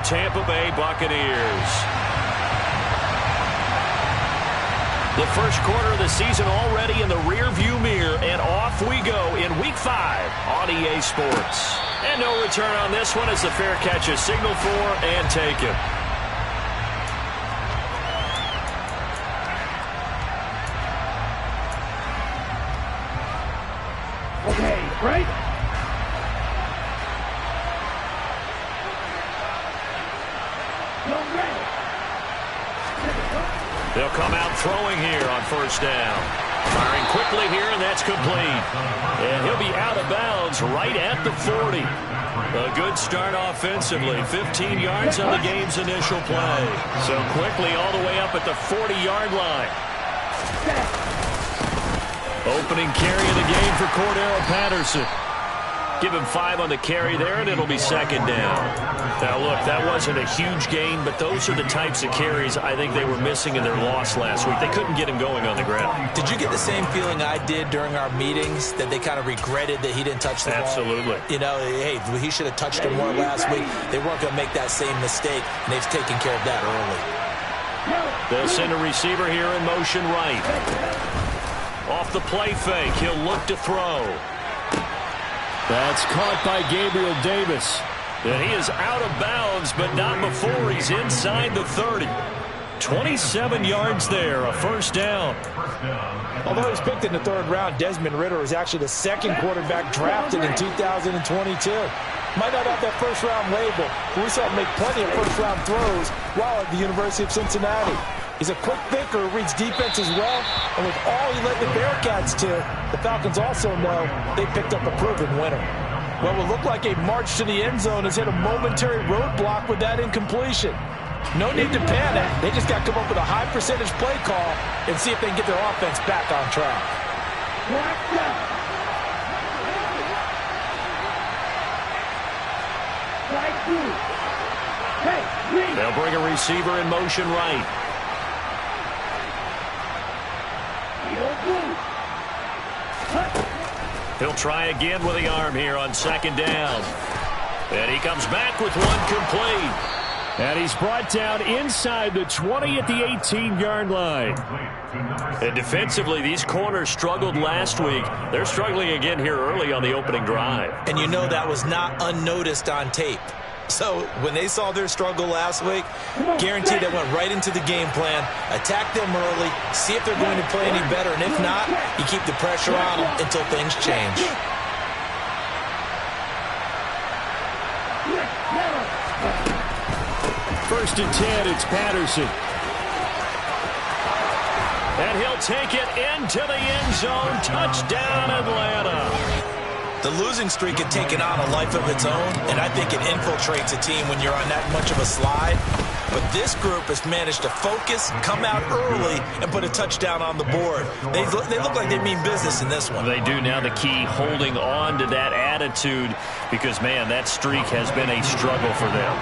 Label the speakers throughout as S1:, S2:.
S1: Tampa Bay Buccaneers. The first quarter of the season already in the rearview mirror, and off we go in Week 5 on EA Sports. And no return on this one as the fair catch is signaled for and taken.
S2: Okay, right?
S1: They'll come out throwing here on first down. Firing quickly here, and that's complete. And he'll be out of bounds right at the 40. A good start offensively. 15 yards on the game's initial play. So quickly all the way up at the 40-yard line. Opening carry of the game for Cordero Patterson. Give him 5 on the carry there, and it'll be second down. Now, look, that wasn't a huge gain, but those are the types of carries I think they were missing in their loss last week. They couldn't get him going on the ground.
S3: Did you get the same feeling I did during our meetings, that they kind of regretted that he didn't touch the ball?
S1: Absolutely.
S3: You know, hey, he should have touched him more last week. They weren't going to make that same mistake, and they've taken care of that early.
S1: They'll send a receiver here in motion right. Off the play fake, he'll look to throw. That's caught by Gabriel Davis. And he is out of bounds, but not before he's inside the 30. 27 yards there, a first down.
S4: Although he was picked in the 3rd round, Desmond Ridder was actually the 2nd quarterback drafted in 2022. Might not have that first-round label, but we saw him make plenty of first-round throws while at the University of Cincinnati. He's a quick thinker, reads defense as well, and with all he led the Bearcats to, the Falcons also know they picked up a proven winner. What will look like a march to the end zone has hit a momentary roadblock with that incompletion. No need to panic. They just got to come up with a high-percentage play call and see if they can get their offense back on track.
S1: They'll bring a receiver in motion right. He'll try again with the arm here on second down. And he comes back with one complete. And he's brought down inside the 20 at the 18-yard line. And defensively, these corners struggled last week. They're struggling again here early on the opening drive.
S3: And you know that was not unnoticed on tape. So when they saw their struggle last week, guaranteed they went right into the game plan, attack them early, see if they're going to play any better, and if not, you keep the pressure on them until things change.
S1: First and 10, it's Patterson. And he'll take it into the end zone. Touchdown, Atlanta.
S3: The losing streak had taken on a life of its own, and I think it infiltrates a team when you're on that much of a slide. But this group has managed to focus, come out early, and put a touchdown on the board. They look like they mean business in this one.
S1: They do. Now the key, holding on to that attitude, because, man, that streak has been a struggle for them.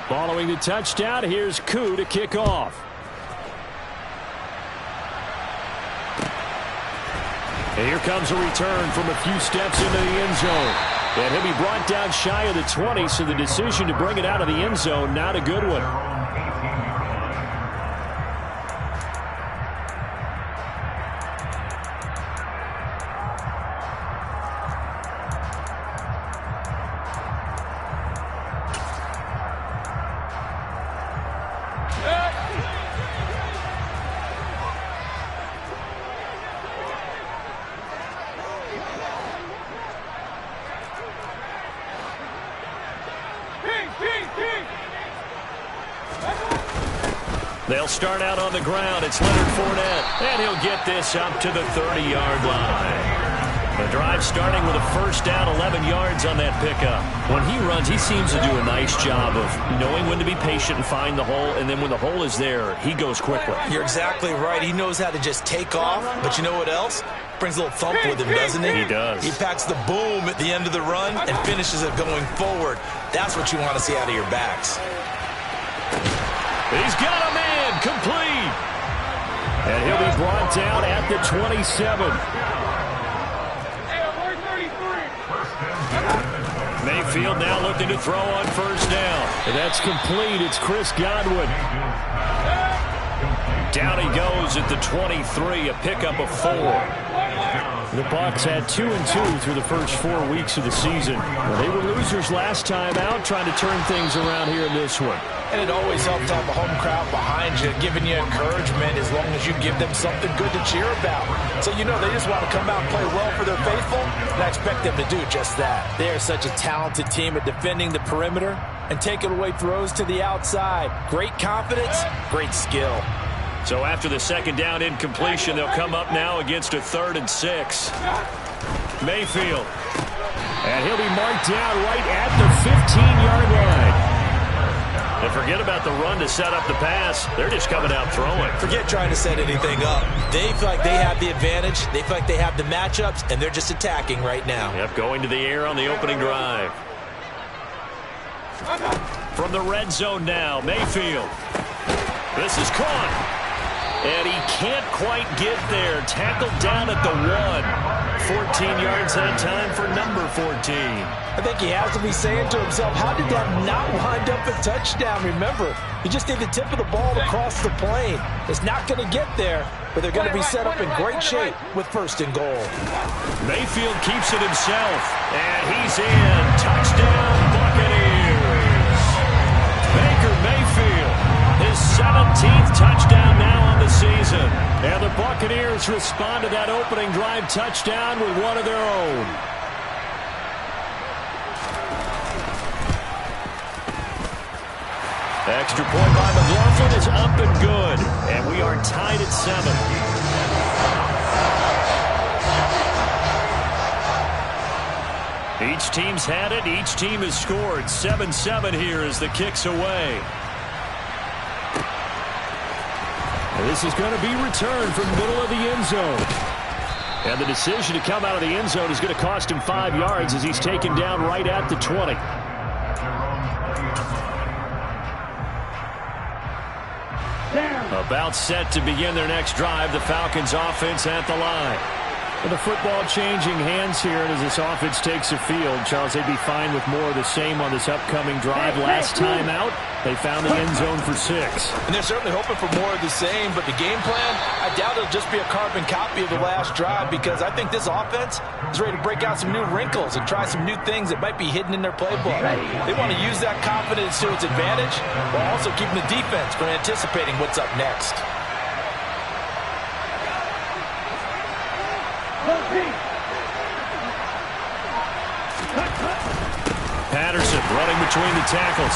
S1: Following the touchdown, here's Koo to kick off. And here comes a return from a few steps into the end zone. And he'll be brought down shy of the 20, so the decision to bring it out of the end zone, not a good one. They'll start out on the ground. It's Leonard Fournette. And he'll get this up to the 30-yard line. The drive starting with a first down, 11 yards on that pickup. When he runs, he seems to do a nice job of knowing when to be patient and find the hole. And then when the hole is there, he goes quickly.
S3: You're exactly right. He knows how to just take off. But you know what else? Brings a little thump with him, doesn't he?
S1: He does.
S3: He packs the boom at the end of the run and finishes it going forward. That's what you want to see out of your backs.
S1: He's got a man complete. brought down at the 27. Mayfield now looking to throw on first down. And that's complete. It's Chris Godwin. Down he goes at the 23, a pickup of 4. The Bucs had 2-2 through the first 4 weeks of the season. Well, they were losers last time out, trying to turn things around here in this one.
S3: And it always helps to have a home crowd behind you, giving you encouragement as long as you give them something good to cheer about. So you know they just want to come out and play well for their faithful, and I expect them to do just that. They are such a talented team at defending the perimeter and taking away throws to the outside. Great confidence, great skill.
S1: So after the second down incompletion, they'll come up now against a 3rd and 6. Mayfield. And he'll be marked down right at the 15-yard line. And forget about the run to set up the pass. They're just coming out throwing.
S3: Forget trying to set anything up. They feel like they have the advantage. They feel like they have the matchups, and they're just attacking right now.
S1: Yep, going to the air on the opening drive. From the red zone now, Mayfield. This is caught. And he can't quite get there. Tackled down at the 1. 14 yards that time for number 14.
S4: I think he has to be saying to himself, how did that not wind up a touchdown? Remember, he just need the tip of the ball to cross the plane. It's not going to get there, but they're going to be set up in great shape with 1st and goal. Mayfield keeps it himself, and he's in. Touchdown, Buccaneers. Baker Mayfield, his 17th touchdown now on the season. And the Buccaneers respond to that opening drive touchdown with one of their own. Extra point by McLaughlin is up and good. And we are tied at 7. Each team's had it. Each team has scored. 7-7 here as the kick's away. And this is going to be returned from the middle of the end zone. And the decision to come out of the end zone is going to cost him 5 yards as he's taken down right at the 20. About set to begin their next drive, the Falcons offense at the line. With the football changing hands here, and as this offense takes the field, Charles, they'd be fine with more of the same on this upcoming drive. Last time out, they found the end zone for 6. And they're certainly hoping for more of the same, but the game plan, I doubt it'll just be a carbon copy of the last drive, because I think this offense is ready to break out some new wrinkles and try some new things that might be hidden in their playbook. They want to use that confidence to its advantage, while also keeping the defense from anticipating what's up next.
S1: Patterson running between the tackles.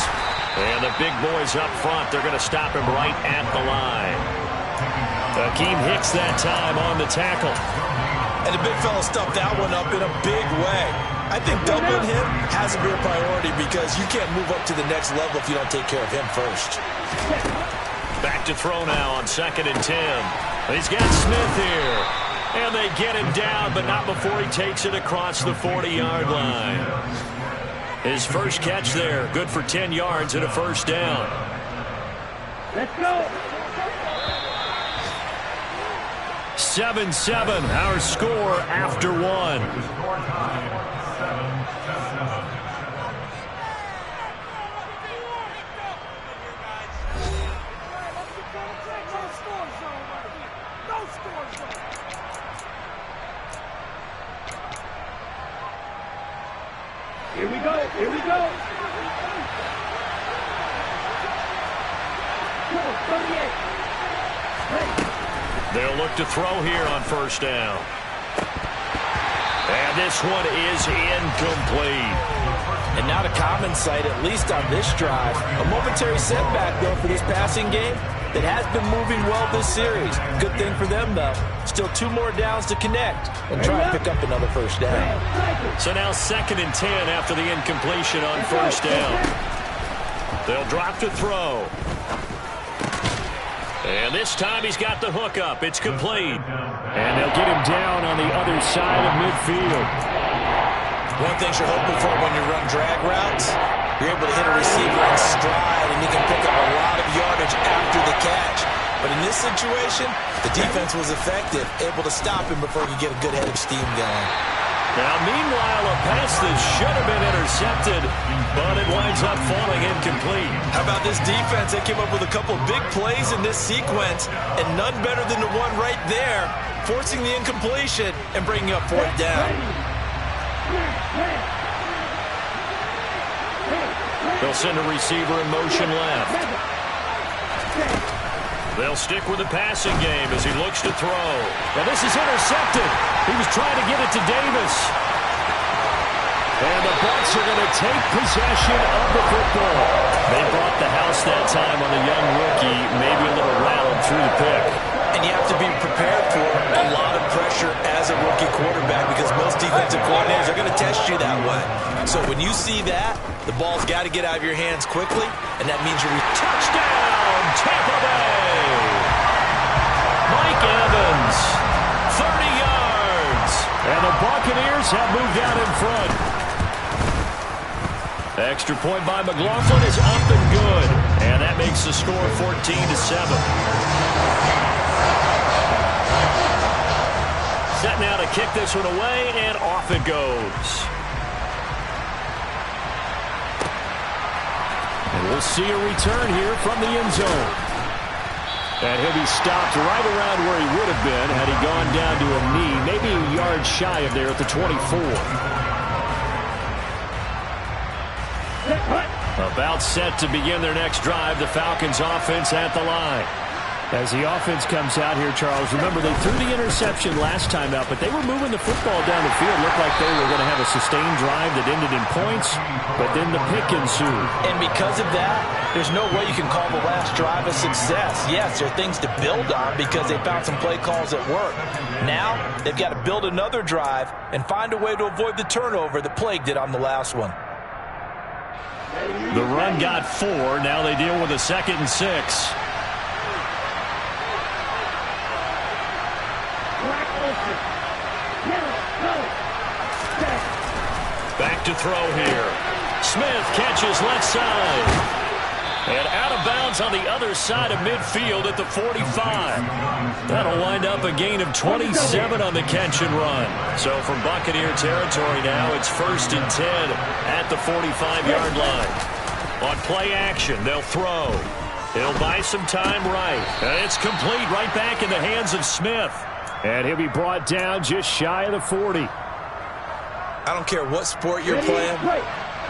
S1: And the big boys up front, they're going to stop him right at the line. Akeem Hicks that time on the tackle.
S3: And the big fella stuffed that one up in a big way. I think doubling him has to be a priority because you can't move up to the next level if you don't take care of him first.
S1: Back to throw now on 2nd and 10. He's got Smith here. And they get him down, but not before he takes it across the 40-yard line. His first catch there, good for 10 yards and a first down.
S2: Let's go.
S1: 7-7, our score after 1.
S2: Here we go. Here we go. 38.
S1: They'll look to throw here on first down. And this one is incomplete.
S4: And not a common sight, at least on this drive. A momentary setback, though, for this passing game that has been moving well this series. Good thing for them, though. Still 2 more downs to connect and try and pick up another first down.
S1: So now 2nd and 10 after the incompletion on first down. They'll drop to throw. And this time he's got the hook up. It's complete. And they'll get him down on the other side of midfield.
S3: One thing you're hoping for when you run drag routes You're able to hit a receiver in stride, and you can pick up a lot of yardage after the catch. But in this situation, the defense was effective, able to stop him before he could get a good head of steam going.
S1: Now, meanwhile, a pass that should have been intercepted, but it winds up falling incomplete.
S3: How about this defense? They came up with a couple of big plays in this sequence, and none better than the one right there, forcing the incompletion and bringing up fourth down.
S1: They'll send a receiver in motion left. They'll stick with the passing game as he looks to throw. Now this is intercepted. He was trying to get it to Davis. And the Bucs are going to take possession of the football. They brought the house that time on the young rookie, maybe a little rattled through the pick.
S3: And you have to be prepared for a lot of pressure as a rookie quarterback because most defensive coordinators are going to test you that way. So when you see that, the ball's got to get out of your hands quickly, and that means you're
S1: touchdown, Tampa Bay! Mike Evans, 30 yards. And the Buccaneers have moved out in front. The extra point by McLaughlin is up and good. And that makes the score 14-7. Set now to kick this one away, and off it goes. And we'll see a return here from the end zone. And he'll be stopped right around where he would have been had he gone down to a knee, maybe a yard shy of there at the 24. About set to begin their next drive, the Falcons offense at the line. As the offense comes out here, Charles, remember they threw the interception last time out, but they were moving the football down the field. Looked like they were going to have a sustained drive that ended in points, but then the pick ensued.
S3: And because of that, there's no way you can call the last drive a success. Yes, there are things to build on because they found some play calls that work. Now, they've got to build another drive and find a way to avoid the turnover that plagued it on the last one.
S1: The run got 4. Now they deal with a 2nd and 6. Back to throw here. Smith catches left side. And out of bounds on the other side of midfield at the 45. That'll wind up a gain of 27 on the catch and run. So from Buccaneer territory now, it's 1st and 10 at the 45-yard line. On play action, they'll throw. He'll buy some time right. And it's complete right back in the hands of Smith. And he'll be brought down just shy of the 40.
S3: I don't care what sport you're playing.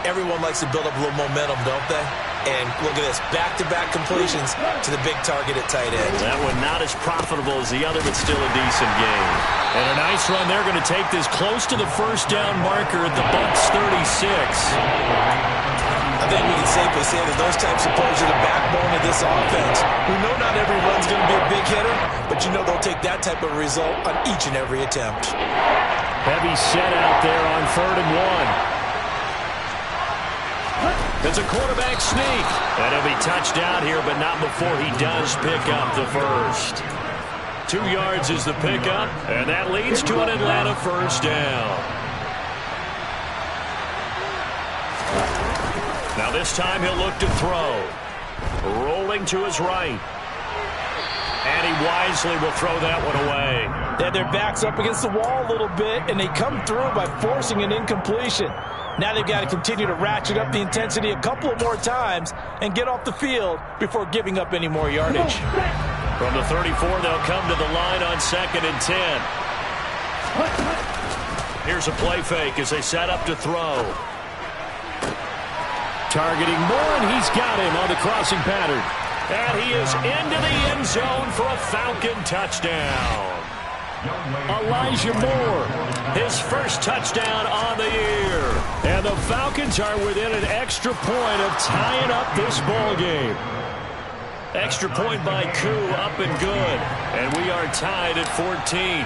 S3: Everyone likes to build up a little momentum, don't they? And look at this, back-to-back completions to the big target at tight end.
S1: That one not as profitable as the other, but still a decent game. And a nice run. They're going to take this close to the first down marker at the Bucs 36.
S3: I think we can safely say that those types of plays are the backbone of this offense. We know not every run's going to be a big hitter, but you know they'll take that type of result on each and every attempt.
S1: Heavy set out there on 3rd and 1. It's a quarterback sneak. And he'll be touched out here, but not before he does pick up the first. 2 yards is the pickup, and that leads to an Atlanta first down. Now this time he'll look to throw. Rolling to his right. And he wisely will throw that one away.
S4: They had their backs up against the wall a little bit, and they come through by forcing an incompletion. Now they've got to continue to ratchet up the intensity a couple of more times and get off the field before giving up any more yardage.
S1: From the 34, they'll come to the line on 2nd and 10. Here's a play fake as they set up to throw. Targeting Moore, and he's got him on the crossing pattern. And he is into the end zone for a Falcon touchdown. Elijah Moore, his first touchdown on the year. And the Falcons are within an extra point of tying up this ball game. Extra point by Koo, up and good. And we are tied at 14.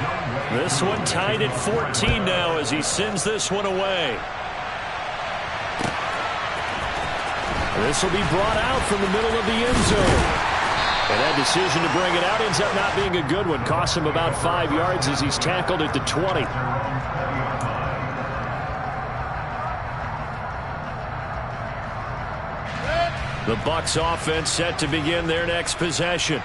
S1: This one tied at 14 now as he sends this one away. This will be brought out from the middle of the end zone. And that decision to bring it out ends up not being a good one. Costs him about 5 yards as he's tackled at the 20. The Bucs offense set to begin their next possession.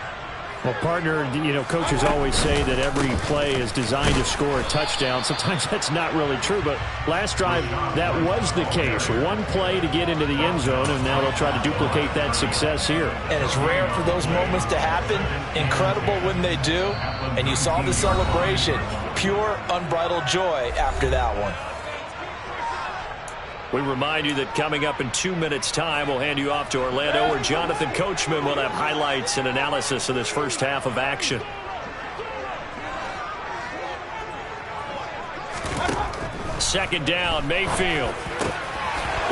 S4: Well, partner, coaches always say that every play is designed to score a touchdown. Sometimes that's not really true, but last drive, that was the case. One play to get into the end zone, and now they'll try to duplicate that success here.
S3: And it's rare for those moments to happen. Incredible when they do. And you saw the celebration. Pure, unbridled joy after that one.
S1: We remind you that coming up in 2 minutes' time, we'll hand you off to Orlando, where Jonathan Coachman will have highlights and analysis of this first half of action. Second down, Mayfield.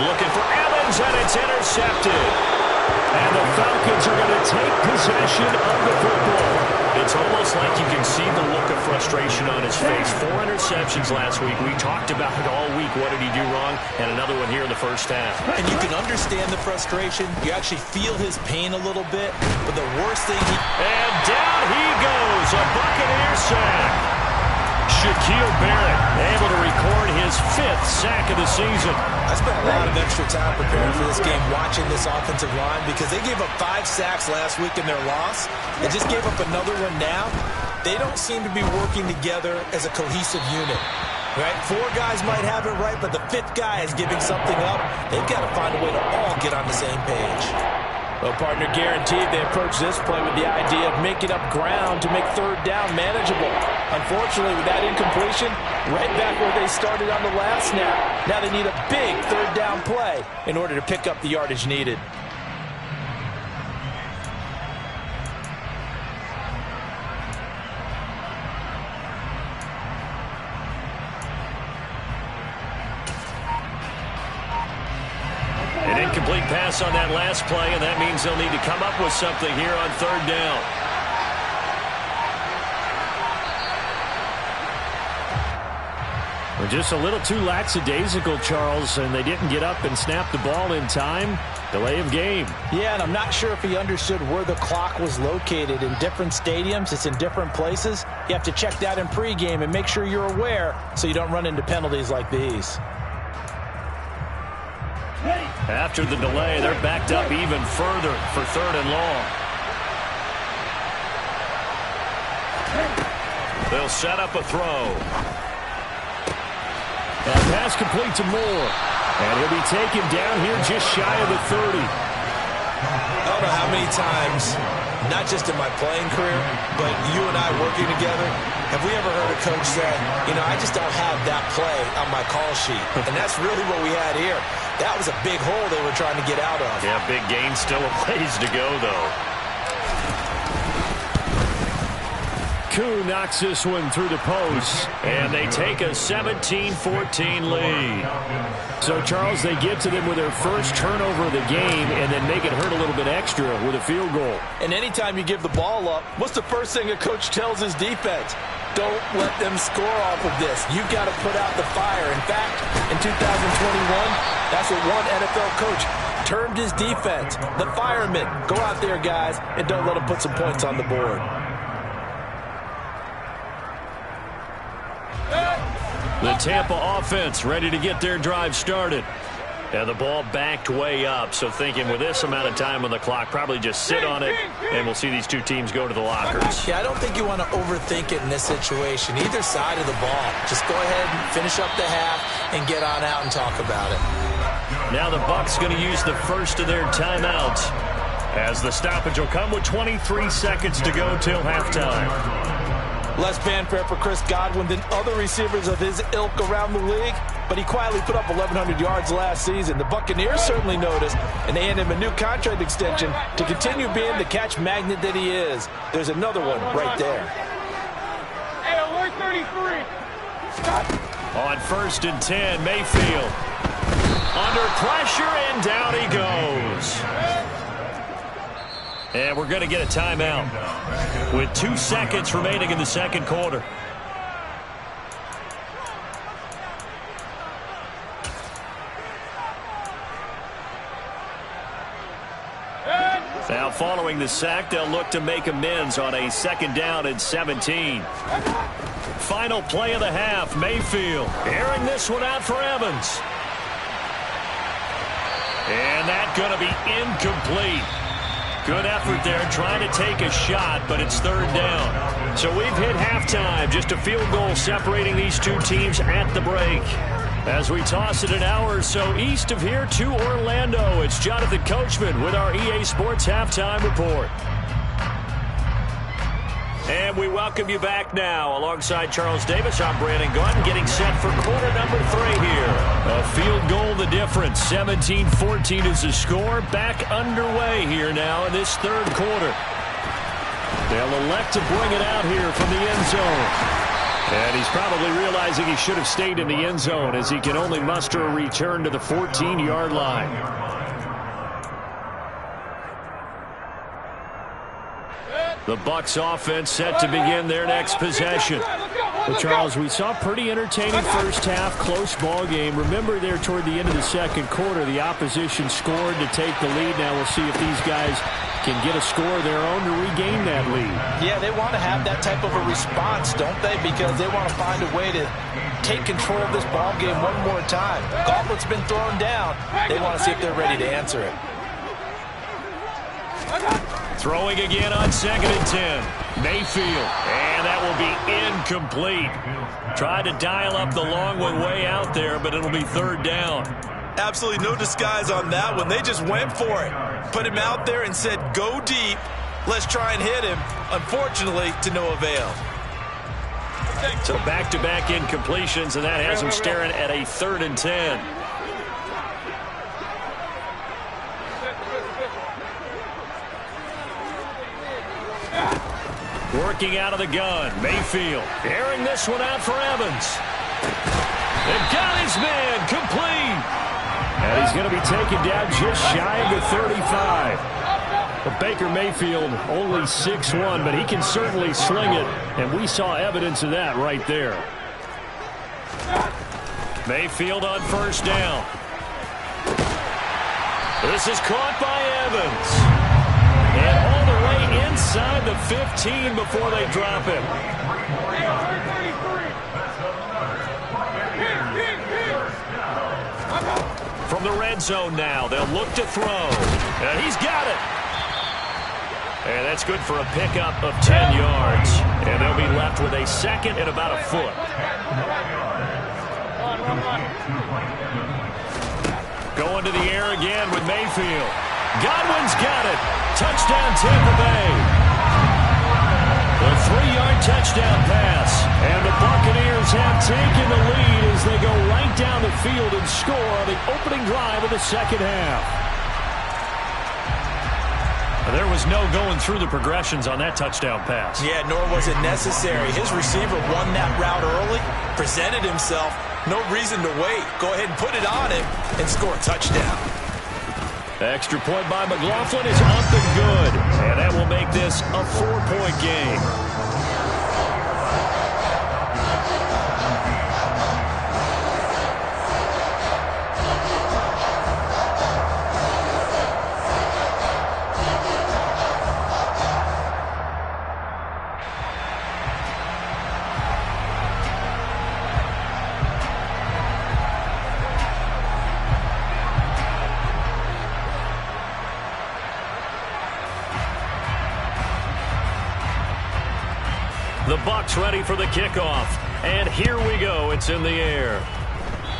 S1: Looking for Evans, and it's intercepted. And the Falcons are going to take possession of the football. It's almost like you can see the look of frustration on his face. 4 interceptions last week. We talked about it all week. What did he do wrong? And another one here in the first half.
S3: And you can understand the frustration. You actually feel his pain a little bit. But the worst thing
S1: And down he goes. A Buccaneer sack. Shaquille Barrett able to record his 5th sack of the season.
S3: I spent a lot of extra time preparing for this game, watching this offensive line, because they gave up 5 sacks last week in their loss. They just gave up another one now. They don't seem to be working together as a cohesive unit. Right? 4 guys might have it right, but the 5th guy is giving something up. They've got to find a way to all get on the same page.
S4: Well, partner, guaranteed they approach this play with the idea of making up ground to make third down manageable. Unfortunately, with that incompletion, right back where they started on the last snap. Now they need a big third down play in order to pick up the yardage needed.
S1: An incomplete pass on that last play, and that means they'll need to come up with something here on third down.
S4: We're just a little too lackadaisical, Charles, and they didn't get up and snap the ball in time. Delay of game.
S3: Yeah, and I'm not sure if he understood where the clock was located. In different stadiums, it's in different places. You have to check that in pregame and make sure you're aware so you don't run into penalties like these.
S1: After the delay, they're backed up even further for third and long. They'll set up a throw.
S4: That pass complete to Moore. And he'll be taken down here just shy of the 30.
S3: I don't know how many times, not just in my playing career, but you and I working together, have we ever heard a coach say, I just don't have that play on my call sheet. And that's really what we had here. That was a big hole they were trying to get out of.
S1: Yeah, big gain, still a ways to go, though.
S4: Koo knocks this one through the post,
S1: and they take a 17-14 lead.
S4: So, Charles, they get to them with their first turnover of the game and then make it hurt a little bit extra with a field goal.
S3: And anytime you give the ball up, what's the first thing a coach tells his defense? Don't let them score off of this. You've got to put out the fire. In fact, in 2021, that's what one NFL coach termed his defense. The firemen. Go out there, guys, and don't let them put some points on the board.
S1: The Tampa offense ready to get their drive started. And the ball backed way up, so thinking with this amount of time on the clock, probably just sit on it, and we'll see these two teams go to the lockers.
S3: Yeah, I don't think you want to overthink it in this situation, either side of the ball. Just go ahead and finish up the half and get on out and talk about it.
S1: Now the Bucs going to use the first of their timeouts, as the stoppage will come with 23 seconds to go till halftime.
S3: Less fanfare for Chris Godwin than other receivers of his ilk around the league, but he quietly put up 1,100 yards last season. The Buccaneers certainly noticed, and they handed him a new contract extension to continue being the catch magnet that he is. There's another one right there.
S2: Hey, alert 33. Stop.
S1: On 1st and 10, Mayfield. Under pressure, and down he goes. And we're going to get a timeout with 2 seconds remaining in the second quarter. Now following the sack, they'll look to make amends on a 2nd down and 17. Final play of the half, Mayfield airing this one out for Evans. And that's going to be incomplete. Good effort there trying to take a shot, but it's third down. So we've hit halftime. Just a field goal separating these two teams at the break. As we toss it an hour or so east of here to Orlando, it's Jonathan Coachman with our EA Sports Halftime Report. And we welcome you back now. Alongside Charles Davis, I'm Brandon Gaudin, getting set for quarter number 3 here. A field goal the difference. 17-14 is the score. Back underway here now in this third quarter. They'll elect to bring it out here from the end zone. And he's probably realizing he should have stayed in the end zone as he can only muster a return to the 14-yard line. The Bucs offense set to begin their next possession. But Charles, we saw a pretty entertaining first half, close ball game. Remember there toward the end of the second quarter, the opposition scored to take the lead. Now we'll see if these guys can get a score of their own to regain that lead.
S3: Yeah, they want to have that type of a response, don't they? Because they want to find a way to take control of this ball game one more time. Gauntlet's been thrown down. They want to see if they're ready to answer it.
S1: Throwing again on 2nd and 10. Mayfield. And that will be incomplete. Tried to dial up the long one way out there, but it'll be third down.
S3: Absolutely no disguise on that one. They just went for it. Put him out there and said, go deep. Let's try and hit him. Unfortunately, to no avail.
S1: So back-to-back incompletions, and that has him staring at a 3rd and 10. Working out of the gun. Mayfield airing this one out for Evans. They've got his man complete. And he's going to be taken down just shy of the 35. But Baker Mayfield only 6'1", but he can certainly sling it. And we saw evidence of that right there. Mayfield on first down. This is caught by Evans. And all the way inside the 15 before they drop him. From the red zone now, they'll look to throw. And he's got it. And that's good for a pickup of 10 yards. And they'll be left with a second and about a foot. Going to the air again with Mayfield. Godwin's got it. Touchdown, Tampa Bay. The 3-yard touchdown pass. And the Buccaneers have taken the lead as they go right down the field and score on the opening drive of the second half. There was no going through the progressions on that touchdown pass.
S3: Yeah, nor was it necessary. His receiver won that route early, presented himself. No reason to wait. Go ahead and put it on him and score a touchdown.
S1: Extra point by McLaughlin is up and good. And that will make this a 4-point game. The Bucs ready for the kickoff. And here we go. It's in the air.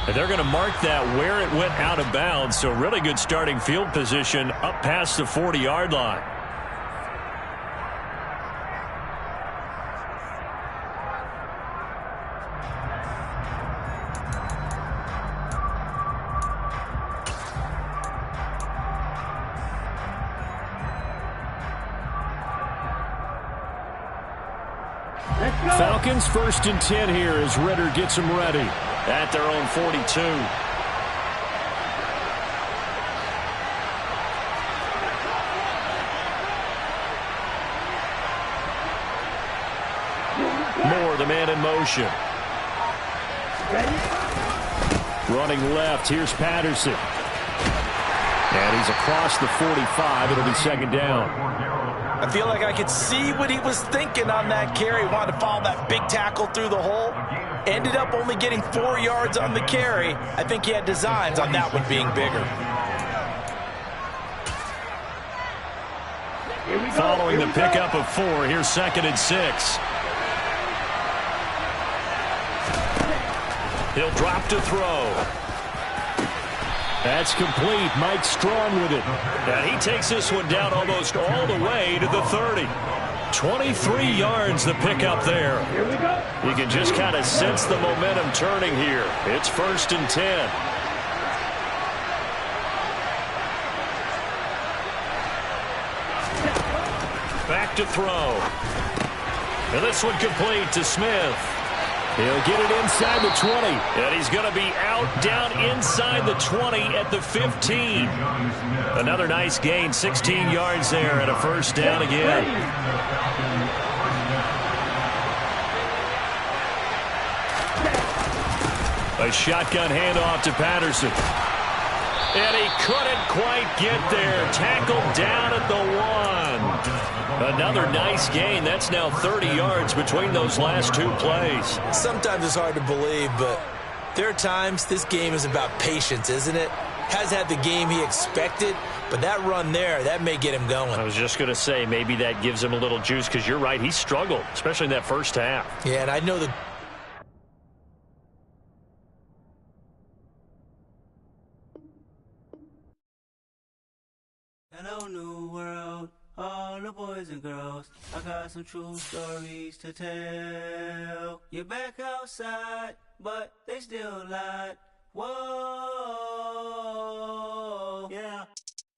S1: And they're going to mark that where it went out of bounds. So really good starting field position up past the 40-yard line. Falcons 1st and 10 here as Ritter gets them ready at their own 42. Moore, the man in motion. Running left, here's Patterson. And he's across the 45. It'll be second down.
S3: I feel like I could see what he was thinking on that carry. Wanted to follow that big tackle through the hole. Ended up only getting 4 yards on the carry. I think he had designs on that one being bigger.
S1: following the pickup of 4. Here's 2nd and 6. He'll drop to throw. That's complete. Mike Strong with it. And he takes this one down almost all the way to the 30. 23 yards the pickup there. You can just kind of sense the momentum turning here. It's 1st and 10. Back to throw. And this one complete to Smith. He'll get it inside the 20. And he's going to be out down inside the 20 at the 15. Another nice gain, 16 yards there and a 1st down again. A shotgun handoff to Patterson. And he couldn't quite get there. Tackled down at the 1. Another nice gain. That's now 30 yards between those last 2 plays.
S3: Sometimes it's hard to believe, but there are times this game is about patience, isn't it? Has had the game he expected, but that run there, that may get him going.
S1: I was just going to say, maybe that gives him a little juice, because you're right, he struggled, especially in that first half.
S3: Yeah, and I know the...
S5: Hello, new world, all the boys and girls. I got some true stories to tell. You're back outside, but they still lied. Whoa, yeah.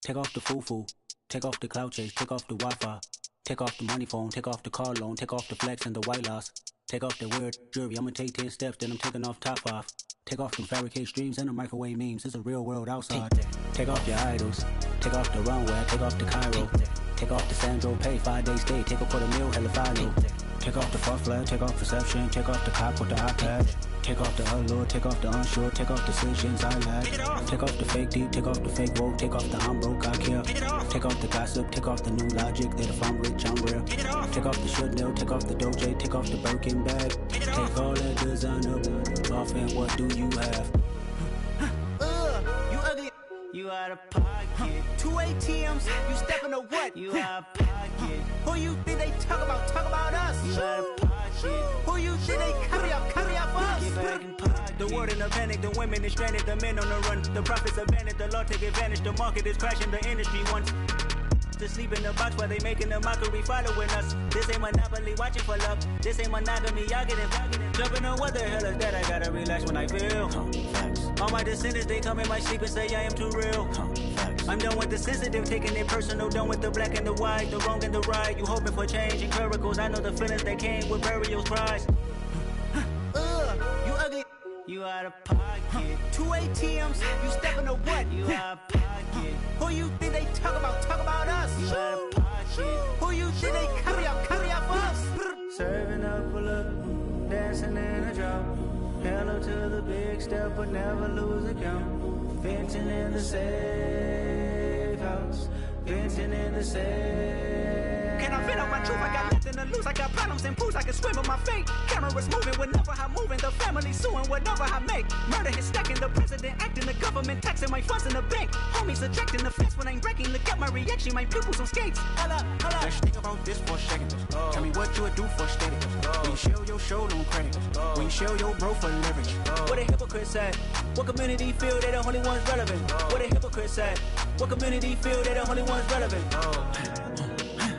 S6: Take off the foo-foo, take off the cloud chase, take off the Wi-Fi, take off the money phone, take off the car loan, take off the flex and the white loss, take off the weird jewelry. I'ma take 10 steps, then I'm taking off top off. Take off them fabricate streams and the microwave memes. It's a real world outside. Take off your idols. Take off the runway. Take off the Cairo. Take off the Sandro Pay. 5-day stay. Take off for the meal. Hella follow. Take off the far flag. Take off perception. Take off the cop with the iPad. Take off the allure. Take off the unsure. Take off decisions I lag. Take off the fake deep. Take off the fake woke. Take off the I'm broke. I care. Take off the gossip. Take off the new logic that if I'm rich I'm real. Take off the should know. Take off the Doja. Take off the Birkin bag. Take all that designer off and what do you have?
S5: You ugly. You out of pocket. 2 ATMs. You stepping to what? You out of pocket. Who you think they talk about? Talk about us. You out of pocket. Who you think they carry up for us? Get back in pocket. The world in a panic. The women is stranded. The men on the run. The profits abandoned. The law take advantage. The market is crashing. The industry wants to sleep in the box while they making a mockery following us. This ain't Monopoly, watching for love. This ain't monogamy, y'all get it. Jumping on what the hell is that? I gotta relax when I feel. All my descendants, they come in my sleep and say I am too real. I'm done with the sensitive, taking it personal. Done with the black and the white, the wrong and the right. You hoping for change and miracles. I know the feelings that came with burial cries. You ugly. You out of pocket. 2 ATMs. You stepping to what? You out of pocket. Who you think they talk about? Talk about us. You out of pocket. Who you think they carry up for us? Serving up a look, dancing in a drop. Hello to the big step, but never lose a count. Venting in the safe house. Venting in the safe. Can I vent out my truth? I got nothing to lose. I got problems and pools. I can swim with my fate. Cameras moving whenever I'm moving. The family suing whatever I make. Murder is stacking. The president acting. The government taxing my funds in the bank. Homies ejecting the fence when I'm breaking. Look at my reaction. My pupils on skates. Hold up.
S6: Let's think about this for a second. Tell me what you would do for steady. When you show your show no credit. When you show your bro for leverage.
S5: What a hypocrite said. What community feel they the only ones relevant? What a hypocrite said. What community feel they the only ones relevant?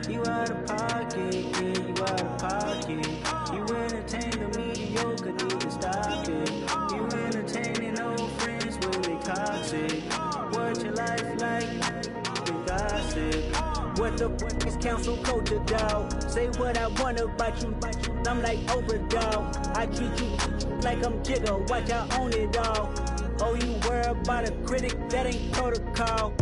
S5: You out of pocket, yeah, you out of pocket. You entertain the mediocre, need to stop it. You entertaining old friends when they toxic. What your life like? You gossip. What the fuck is council culture, dog? Say what I want about you, I'm like overdog. I treat you like I'm Jigga, watch I own it all. Oh, you worry about a critic, that ain't protocol.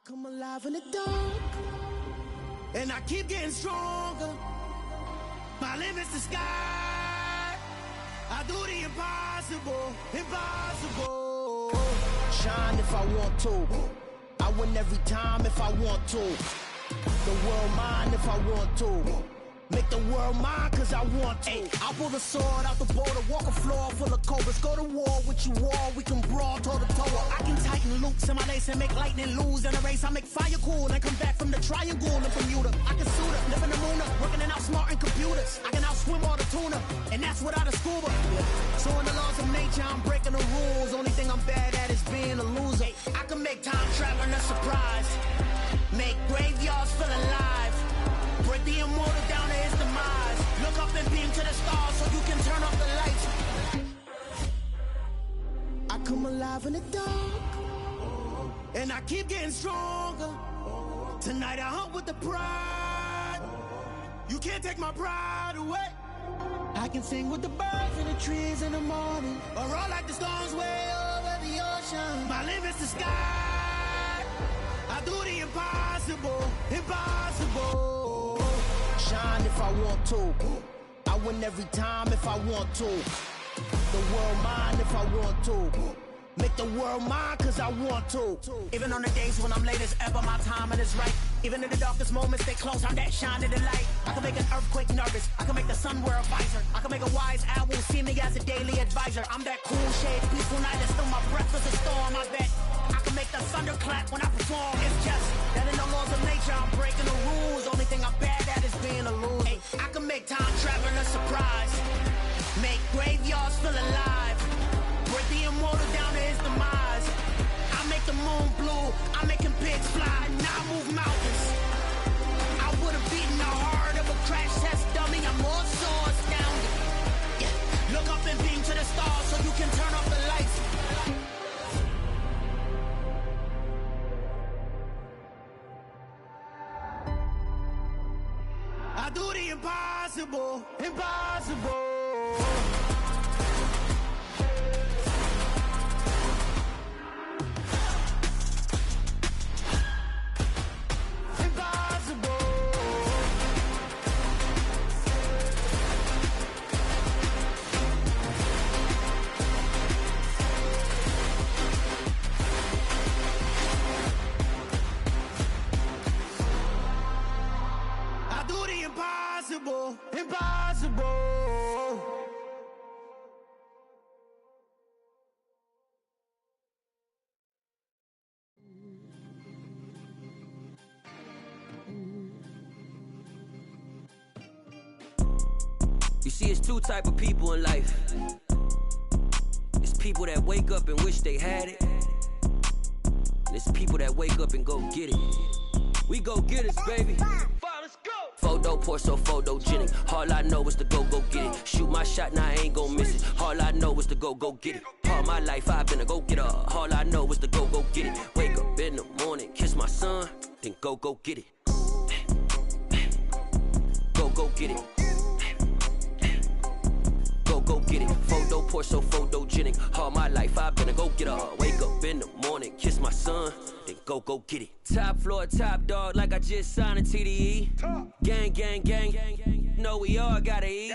S7: Come alive in the dark, and I keep getting stronger. My limit's the sky. I do the impossible, impossible. Shine if I want to. I win every time if I want to. The world mine if I want to. Make the world mine cause I want to. Ay, I'll pull the sword out the border, walk a floor full of cobras. Go to war with you all, we can brawl toe to toe. I can tighten loops in my lace and make lightning lose in a race. I make fire cool and come back from the triangle in Bermuda. I can suit up, live in the moon up, working and outsmarting computers. I can outswim all the tuna, and that's without a scuba. So in the laws of nature, I'm breaking the rules. Only thing I'm bad at is being a loser. I can make time traveling a surprise, make graveyards feel alive. Break the immortal down to his demise. Look up and beam to the stars so you can turn off the lights. I come alive in the dark, and I keep getting stronger. Tonight I hunt with the pride. You can't take my pride away. I can sing with the birds and the trees in the morning, or roll like the storms way over the ocean. My limit's the sky. I do the impossible, impossible. Shine if I want to. I win every time if I want to. The world mine if I want to. Make the world mine cause I want to. Even on the days when I'm late as ever, my timing is right. Even in the darkest moments, stay close, I'm that shine in the light. I can make an earthquake nervous, I can make the sun wear a visor. I can make a wise owl see me as a daily advisor. I'm that cool shade, peaceful night, and still my breath is a storm, I bet. I can make the thunder clap when I perform. It's just that in the laws of nature, I'm breaking the rules. Only thing I'm bad at is being a loser. Ay, I can make time traveling a surprise, make graveyards feel alive. Break the immortal down to his demise. I make the moon blue, I'm making pigs fly. Now I move mountains. I would have beaten the heart of a crash test dummy. I'm more so astounded. Yeah. Look up and beam to the stars so you can turn off the lights. I do the impossible, impossible. Impossible, impossible.
S8: You see, it's two type of people in life. It's people that wake up and wish they had it, and it's people that wake up and go get it. We go get it, baby. Let's go. Photo pour so photogenic. All I know is to go get it. Shoot my shot, now I ain't gon' miss it. All I know is to go get it. All my life I've been a go-getter. All I know is to go get it. Wake up in the morning, kiss my son, then go get it. Go get it. Go get it. Photo pour so photogenic. All my life I've been a go-getter. Wake up in the morning, kiss my son, then go get it. Top floor, top dog, like I just signed a TDE. Gang, gang, gang. Know we all gotta eat.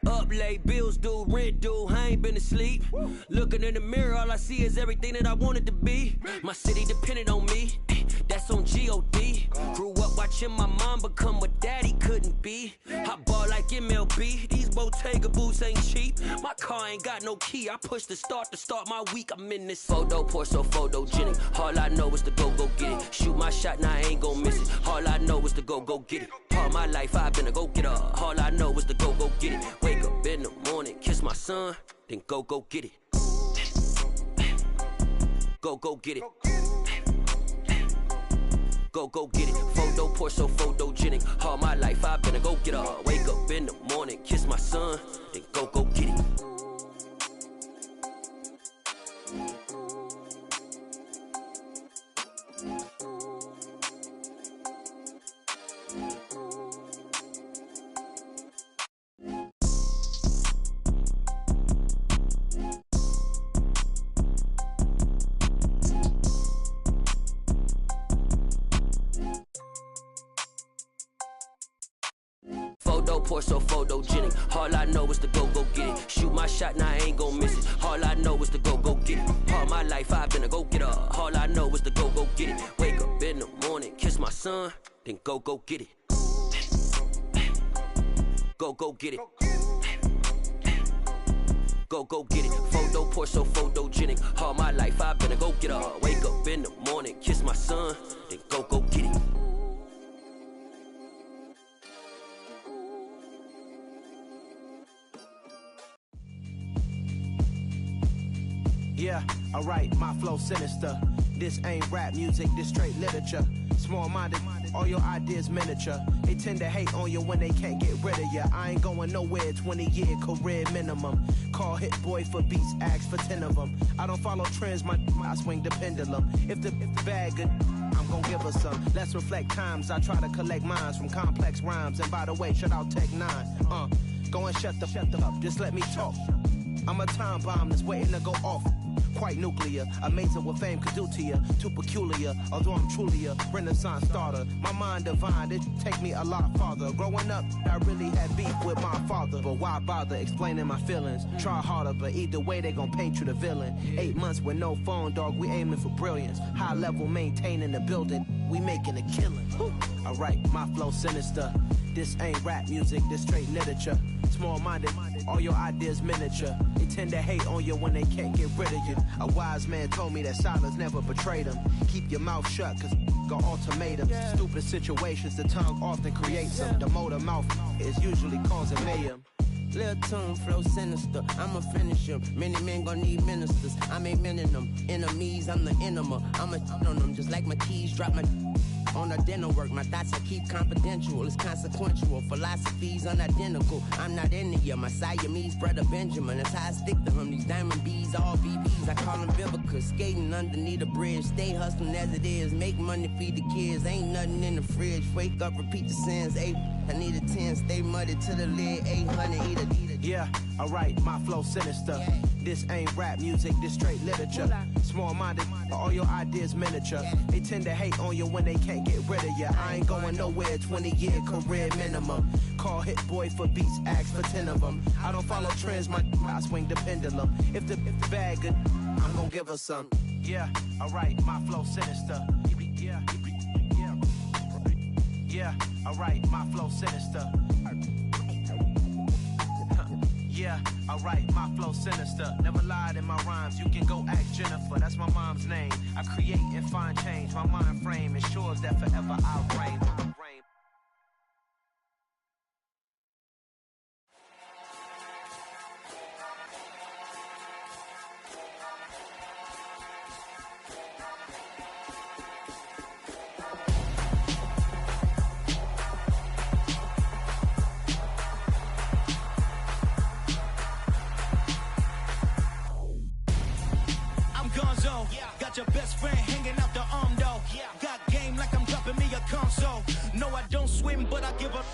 S8: Up late, bills due, rent due, I ain't been asleep. Looking in the mirror, all I see is everything that I wanted to be. My city depended on me, that's on G.O.D. Grew up watching my mom become what daddy couldn't be. I ball like MLB, these Bottega boots ain't cheap. My car ain't got no key, I push the start to start my week. I'm in this photo pour so photogenic. All I know is to go get it. Shoot my shot, now I ain't gon' miss it. All I know is to go get it. All my life I've been a go-getter. All I know is to go get it. Wake up in the morning, kiss my son, then go get it. Go get it. Go get it. Photo pour so photogenic. All my life I've been a go-getter. Wake up in the morning, kiss my son, then go get it. Photo, pour so photogenic. All I know is to go get it. Shoot my shot, now I ain't gon' miss it. All I know is to go get it. All my life I've been a go-getter. All I know is to go get it. Wake up in the morning, kiss my son, then go get it. Go get it. Go get it. Photo, pour so photogenic. All my life I've been a go-getter. Wake up in the morning, kiss my son, then go get it.
S7: Yeah, alright, my flow sinister. This ain't rap music, this straight literature. Small-minded, all your ideas miniature. They tend to hate on you when they can't get rid of you. I ain't going nowhere, 20-year career minimum. Call Hit Boy for beats, ask for 10 of them. I don't follow trends, I swing the pendulum. If the bag good, I'm gon' give her some. Let's reflect times, I try to collect minds from complex rhymes. And by the way, shout out Tech 9. Go and shut the up, just let me talk. I'm a time bomb that's waiting to go off. Quite nuclear, amazing what fame could do to you. Too peculiar, although I'm truly a renaissance starter. My mind divine, it take me a lot farther. Growing up, I really had beef with my father. But why bother explaining my feelings? Try harder, but either way they gon' paint you the villain. 8 months with no phone, dog, we aiming for brilliance. High level maintaining the building, we making a killing. Alright, my flow sinister. This ain't rap music, this straight literature. Small-minded, all your ideas miniature. They tend to hate on you when they can't get rid of you. A wise man told me that silence never betrayed him. Keep your mouth shut, cause got ultimatums. Stupid situations, the tongue often creates them. The motor mouth is usually causing mayhem.
S9: Lil' tune, flow sinister, I'ma finish him. Many men gon' need ministers, I'm ain't mending them. Enemies, I'm the enema, I'ma on them. Just like my keys, drop my on a dental work. My thoughts I keep confidential, it's consequential. Philosophies unidentical, I'm not into you. My Siamese brother Benjamin, that's how I stick to him. These diamond bees, all BBs, I call them Vivica. Skating underneath a bridge, stay hustling as it is. Make money, feed the kids, ain't nothing in the fridge. Wake up, repeat the sins, I need a 10, stay muddy to the lid, 800, eat a.
S7: Yeah, alright, my flow sinister. This ain't rap music, this straight literature. Small-minded, all your ideas miniature. They tend to hate on you when they can't get rid of you. I ain't going nowhere, 20-year career minimum. Call Hit Boy for beats, ask for 10 of them. I don't follow trends, I swing the pendulum. If the bag good, I'm gon' give her some. Yeah, alright, my flow sinister. Yeah, alright, my flow sinister. Yeah, alright, my flow sinister. Never lied in my rhymes, you can go ask Jennifer. That's my mom's name. I create and find change. My mind frame ensures that forever I reign.
S10: Got your best friend hanging out the arm though. Got game like I'm dropping me a console. No, I don't swim, but I give up.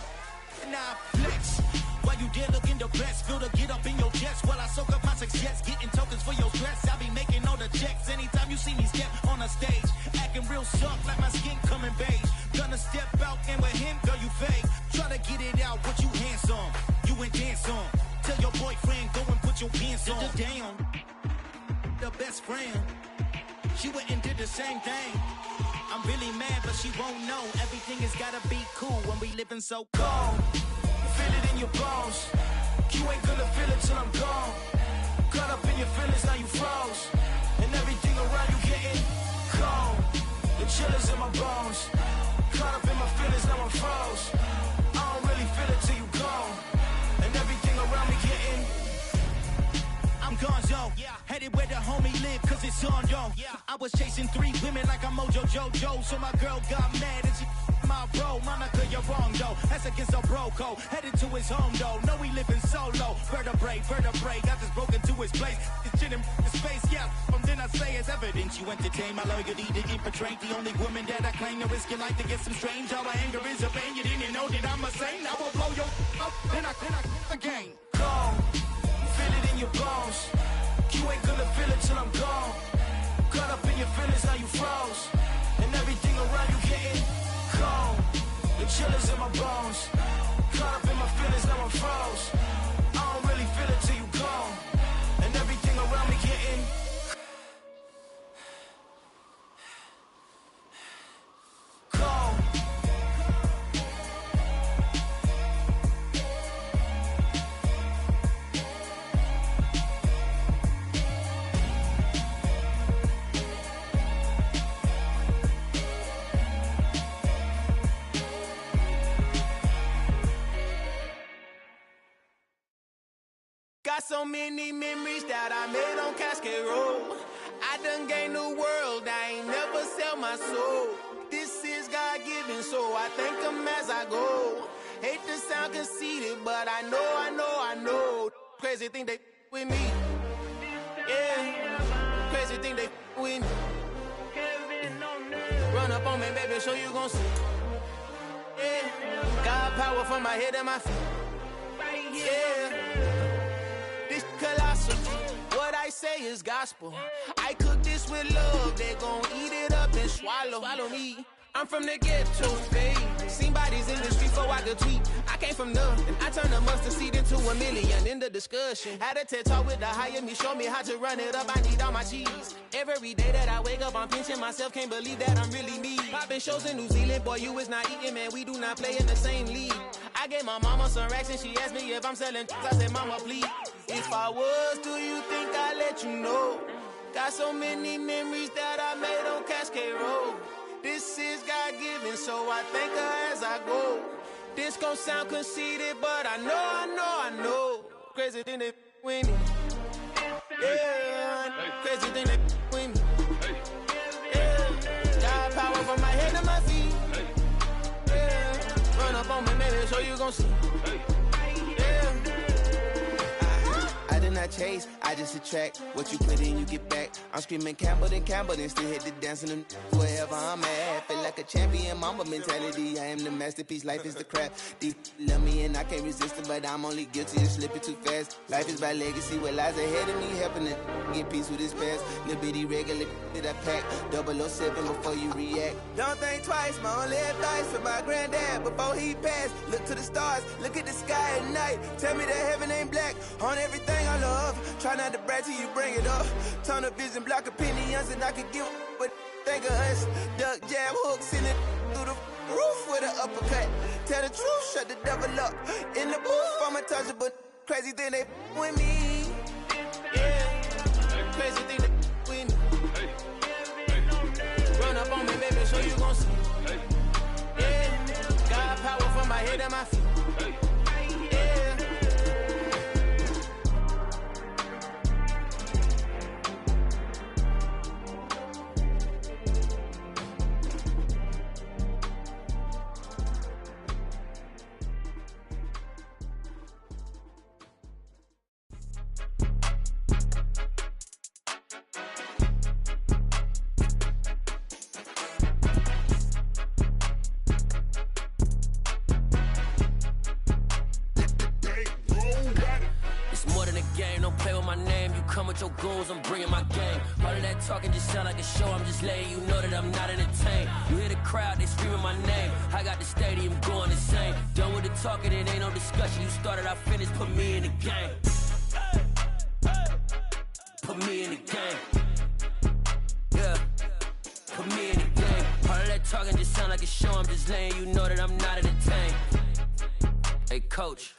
S10: Nah, flex. While you there looking the best, feel the get up in your chest while I soak up my success. Getting tokens for your stress. I be making all the checks anytime you see me step on a stage. Acting real soft like my skin coming beige. Gonna step out and with him, girl, you fake. Try to get it out, but you handsome. You ain't dance on. Tell your boyfriend, go and put your pants on. Down. The best friend. She went and did the same thing. I'm really mad, but she won't know. Everything has gotta be cool when we living so cold. Feel it in your bones. You ain't gonna feel it till I'm gone. Caught up in your feelings, now you froze. And everything around you getting cold. The chill is in my bones. Caught up in my feelings, now I'm froze. I don't really feel it till you gone. And everything around me getting I'm gone, yo. Headed where the homie live, cause it's on, yo. I was chasing 3 women like I'm Mojo Jojo. So my girl got mad and she my bro. Monica, you're wrong, though. That's against our bro code. Headed to his home, though. No, he living solo. Vertebrae. I just broke into his place. It's shit in his face, yeah. From then I say it's evidence. You entertain my loyalty to infiltrate. The only woman that I claim to risk your life to get some strange. How my anger is a pain. You didn't know that I'm a saint. I will blow your up. Then I again. Go. Feel it in your bones. You ain't gonna feel it till I'm gone. Caught up in your feelings, now you froze. And everything around you getting cold. The chill is in my bones. Caught up in my
S7: Got so many memories that I made on Cascade Road. I done gained the world, I ain't never sell my soul. This is God-given, so I thank him as I go. Hate to sound conceited, but I know. Crazy thing they with me. Yeah, crazy thing they with me. Run up on me, baby, show you gon' see. Yeah, got power from my head and my feet. Yeah, this colossal. What I say is gospel. I cook this with love. They gon' eat it up and swallow me. I'm from the ghetto, babe. Seen bodies in the street before I could tweet. I came from nothing. I turned a mustard seed into a million. In the discussion, had a TED talk with the higher me. Show me how to run it up. I need all my cheese. Every day that I wake up, I'm pinching myself. Can't believe that I'm really me. Popping shows in New Zealand. Boy, you is not eating, man. We do not play in the same league. I gave my mama some racks and she asked me if I'm selling. I said, mama, please. If I was, do you think I'd let you know? Got so many memories that I made on Cascade Road. This is God-given, so I thank her as I go. This gon' sound conceited, but I know. Crazy thing they with me. Yeah, crazy thing they with me. Yeah, got power from my head to my feet. Yeah, run up on me, baby, so you gon' see. Yeah. I did not chase, I just attract. What you put in, you get back. I'm screaming Campbell, then still hit the dance and wherever I'm at. Feel like a champion, mama mentality. I am the masterpiece, life is the crap. These love me and I can't resist it, but I'm only guilty of slipping too fast. Life is by legacy, what lies ahead of me, helping to get peace with his past. Little bitty regular that I pack, 007 before you react. Don't think twice, my only advice for my granddad before he passed. Look to the stars, look at the sky at night. Tell me that heaven ain't black on everything I love. Try not to brag till you bring it up. Tunnel vision, block opinions, and I could give but think of us. Duck jab hooks in it through the roof with an uppercut. Tell the truth, shut the devil up. In the booth, I'm untouchable. Crazy thing they with me. Yeah, crazy thing they with me. Run up on me, baby, so you gon' see. Yeah, got power from my head and my feet.
S8: Your goals, I'm bringing my game. All of that talking just sound like a show. I'm just letting you know that I'm not entertained. You hear the crowd, they screaming my name. I got the stadium going insane. Done with the talking, it ain't no discussion. You started, I finished, put me in the game. Put me in the game. Yeah, put me in the game. All of that talking just sound like a show. I'm just letting you know that I'm not entertained. Hey, coach,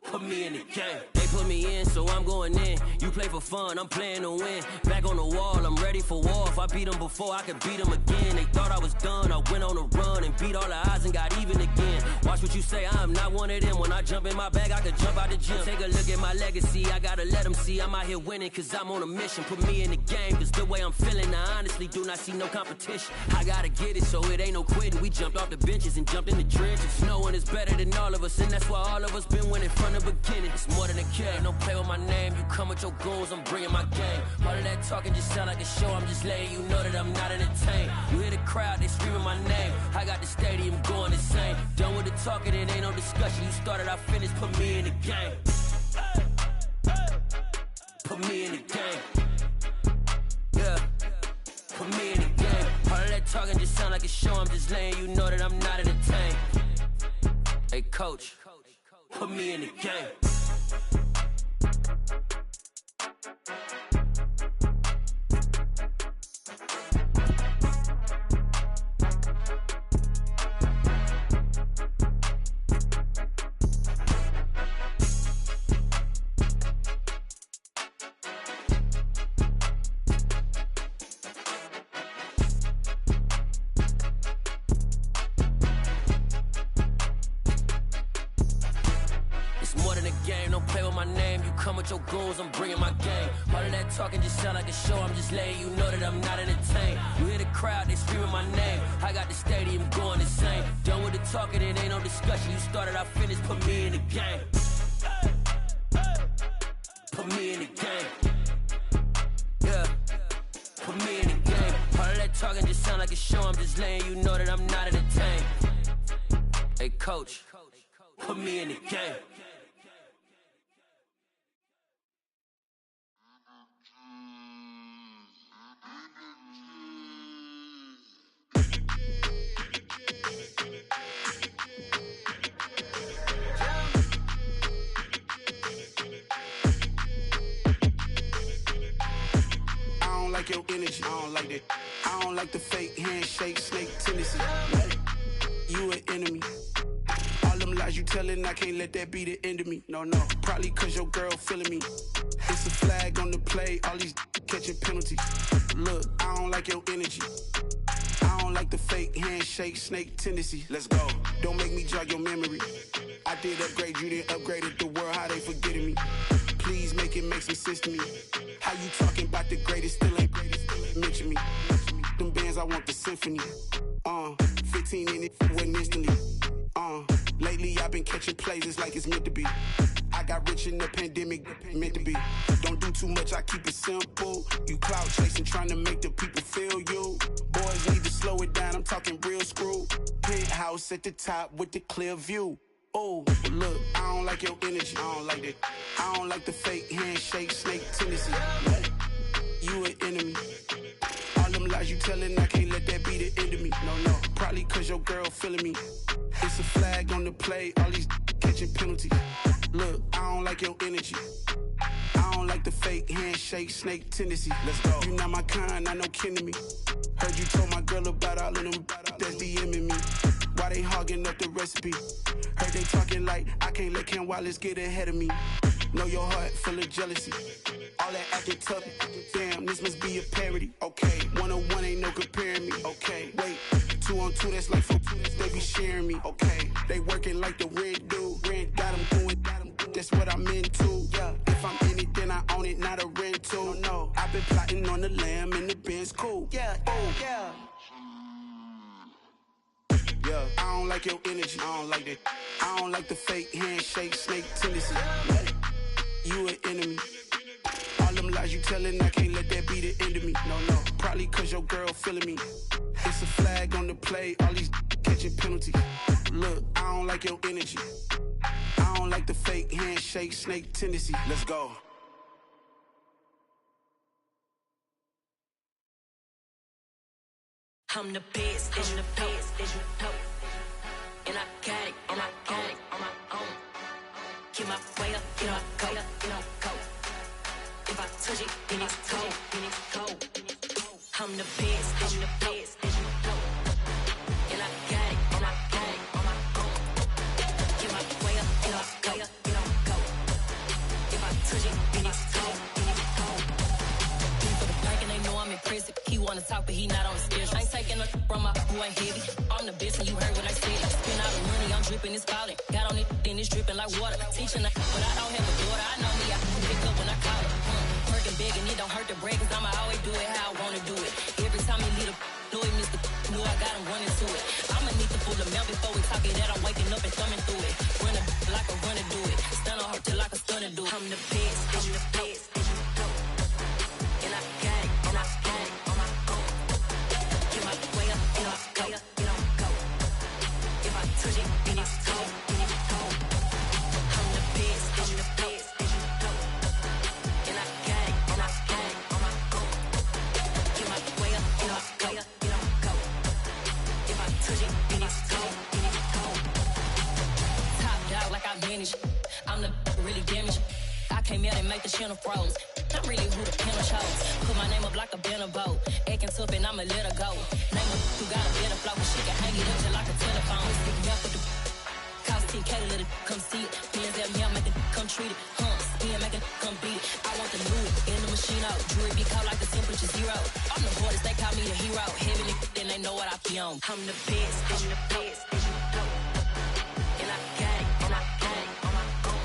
S8: put me in the game. They put me in, so I'm going in. You play for fun, I'm playing to win. Back on the wall, I'm ready for war. If I beat them before, I could beat them again. They thought I was done, I went on a run and beat all the odds and got even again. Watch what you say, I'm not one of them. When I jump in my bag, I could jump out the gym. Take a look at my legacy, I gotta let them see I'm out here winning, cause I'm on a mission. Put me in the game, cause the way I'm feeling, I honestly do not see no competition. I gotta get it, so it ain't no quitting. We jumped off the benches and jumped in the trenches. No one is better than all of us, and that's why all of us been winning from the beginning. It's more than a kid, don't play with my name. You come with your goals, I'm bringing my game. All of that talking just sound like a show. I'm just letting you know that I'm not entertained. You hear the crowd, they screaming my name. I got the stadium going insane. Done with the talking, it ain't no discussion. You started, I finished, put me in the game. Put me in the game. Yeah, put me in the game. All of that talking just sound like a show. I'm just letting you know that I'm not entertained. Hey, coach, put me in the game. game. Don't play with my name. You come with your goons, I'm bringing my game. All of that talking just sound like a show. I'm just letting you know that I'm not entertained. You hear the crowd, they screaming my name. I got the stadium going insane. Done with the talking, it ain't no discussion. You started, I finished. Put me in the game. Put me in the game. Yeah. Put me in the game. All of that talking just sound like a show. I'm just letting you know that I'm not entertained. Hey, coach, put me in the game.
S7: Like your energy, I don't like that. I don't like the fake handshake, snake tendency. You an enemy. All them lies you telling, I can't let that be the end of me. No, probably cause your girl feeling me. It's a flag on the play, all these catching penalties. Look, I don't like your energy. I don't like the fake handshake, snake tendency. Let's go. Don't make me jog your memory. I did upgrade, you didn't upgrade it. The world, how they forgetting me. Please make it make some sense to me. How you talking about the greatest, still ain't greatest, mention me. Them bands, I want the symphony. 15 in it, went instantly. Lately I've been catching plays, it's like it's meant to be. I got rich in the pandemic, meant to be. Don't do too much, I keep it simple. You clout chasing, trying to make the people feel you. Boys need to slow it down, I'm talking real screw. Penthouse at the top with the clear view. Oh, look, I don't like your energy, I don't like that. I don't like the fake handshake, snake tendency. You an enemy. All them lies you telling, I can't let that be the end of me. No, probably cause your girl feeling me. It's a flag on the play, all these catching penalties. Look, I don't like your energy. I don't like the fake handshake, snake tendency. Let's go. You not my kind, I know kin to me. Heard you told my girl about all of them that's DMing me. Why they hogging up the recipe? Heard they talking like I can't let Ken Wallace get ahead of me. Know your heart full of jealousy. All that acting tough. Damn, this must be a parody. Okay, 101 ain't no comparing me. Okay, wait, 2 on 2, that's like 4 they be sharing me. Okay, they working like the rent do. Rent got them going, that's what I'm into. Yeah, if I'm in it, then I own it, not a rental. No, I've been plotting on the lamb and the Benz cool. Yeah, yeah. Yeah, I don't like your energy, I don't like that. I don't like the fake handshake, snake tendency. You an enemy. All them lies you telling, I can't let that be the end of me. No, probably cause your girl feeling me. It's a flag on the play, all these catching penalties. Look, I don't like your energy. I don't like the fake handshake, snake tendency. Let's go.
S11: I'm the best, I'm the best, and I got it, and I got it on my own. Get my way up, get on go, get on go. If I touch it, then it's cold, then it's cold. I'm the best, I'm the best, and I got it, and I got it on my own. Get my way up, get on go, get on go. If I touch it, then it's cold, then it's cold. For the blank and they know I'm impressive. He wanna talk, but he not on the schedule. I ain't taking no from my who ain't heavy. I'm the best and you heard what I said. Spend all the money, I'm dripping, it's falling. Got on it, then it's dripping like water. Teaching but I don't have a daughter. I know me, I can pick up when I call it. Working big and it don't hurt to break, cause I'ma always do it how I wanna do it. Every time he lead a Louis, Mr. Knew I got him running to it. I'ma need to pull the mail before we talk it that I'm waking up and thumbing through it. Run a like a runner do it. Stun on her till like a stunner do it. I'm the best, I'm the best, and I got it, and I got it on my own. Get my way up, get on go, get on go. If I touch it, then it's cold, then it's cold. I'm the best, I'm the best, and I got it, and I got it on my own. Get my way up, get on go, get on go. If I touch it, then it's cold, then it's cold. Top dog like I manage. I'm the really damaged. I came out and make the channel froze. I'm really who the piano chose. Put my name up like a banner boat. Acting tough and I'ma let her go. Name her who got a better flow. She can hang it up just like a telephone. Stick me up with the cost 10K to let it come see it. Hands at me, I make it come treat it. Spin, make it come beat it. I want the new in the machine out. Jewelry be cold like the temperature 0. I'm the hardest, they call me the hero. Heaven and then they know what I be on. I'm the best, I'm the best, and I got it, and I got it on my own.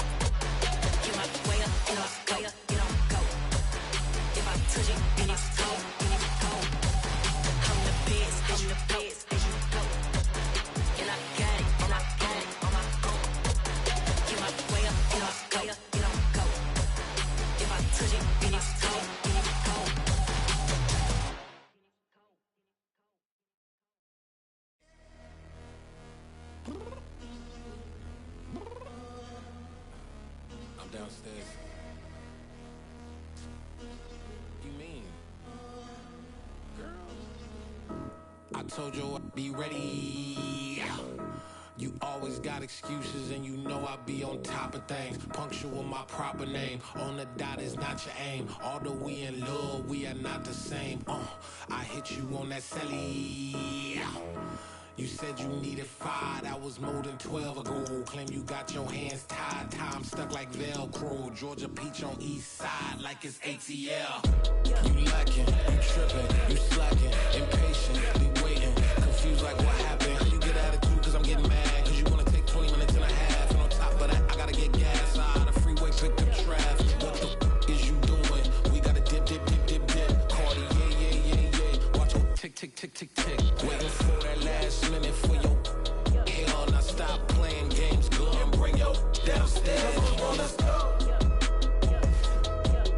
S12: downstairs. What do you mean? Girl. I told you I'd be ready. You always got excuses and you know I be on top of things. Punctual my proper name. On the dot is not your aim. Although we in love, we are not the same. I hit you on that celly. You said you needed 5, that was more than 12 ago. Claim you got your hands tied, time stuck like Velcro. Georgia Peach on east side like it's ATL. You lacking, you tripping, you slacking, impatient, waiting, confused like what happened. How you get attitude cause I'm getting mad, cause you wanna take 20 minutes and a half. And on top of that, I gotta get gas out of the freeway, picked up traffic. What the f is you doing? We gotta dip, dip, dip, dip, dip. Cardi, yeah. Watch your tick, tick, tick, tick, tick. Waiting for that last minute for your hell. Now stop playing games, go and bring your downstairs. Come on, girl, let's go.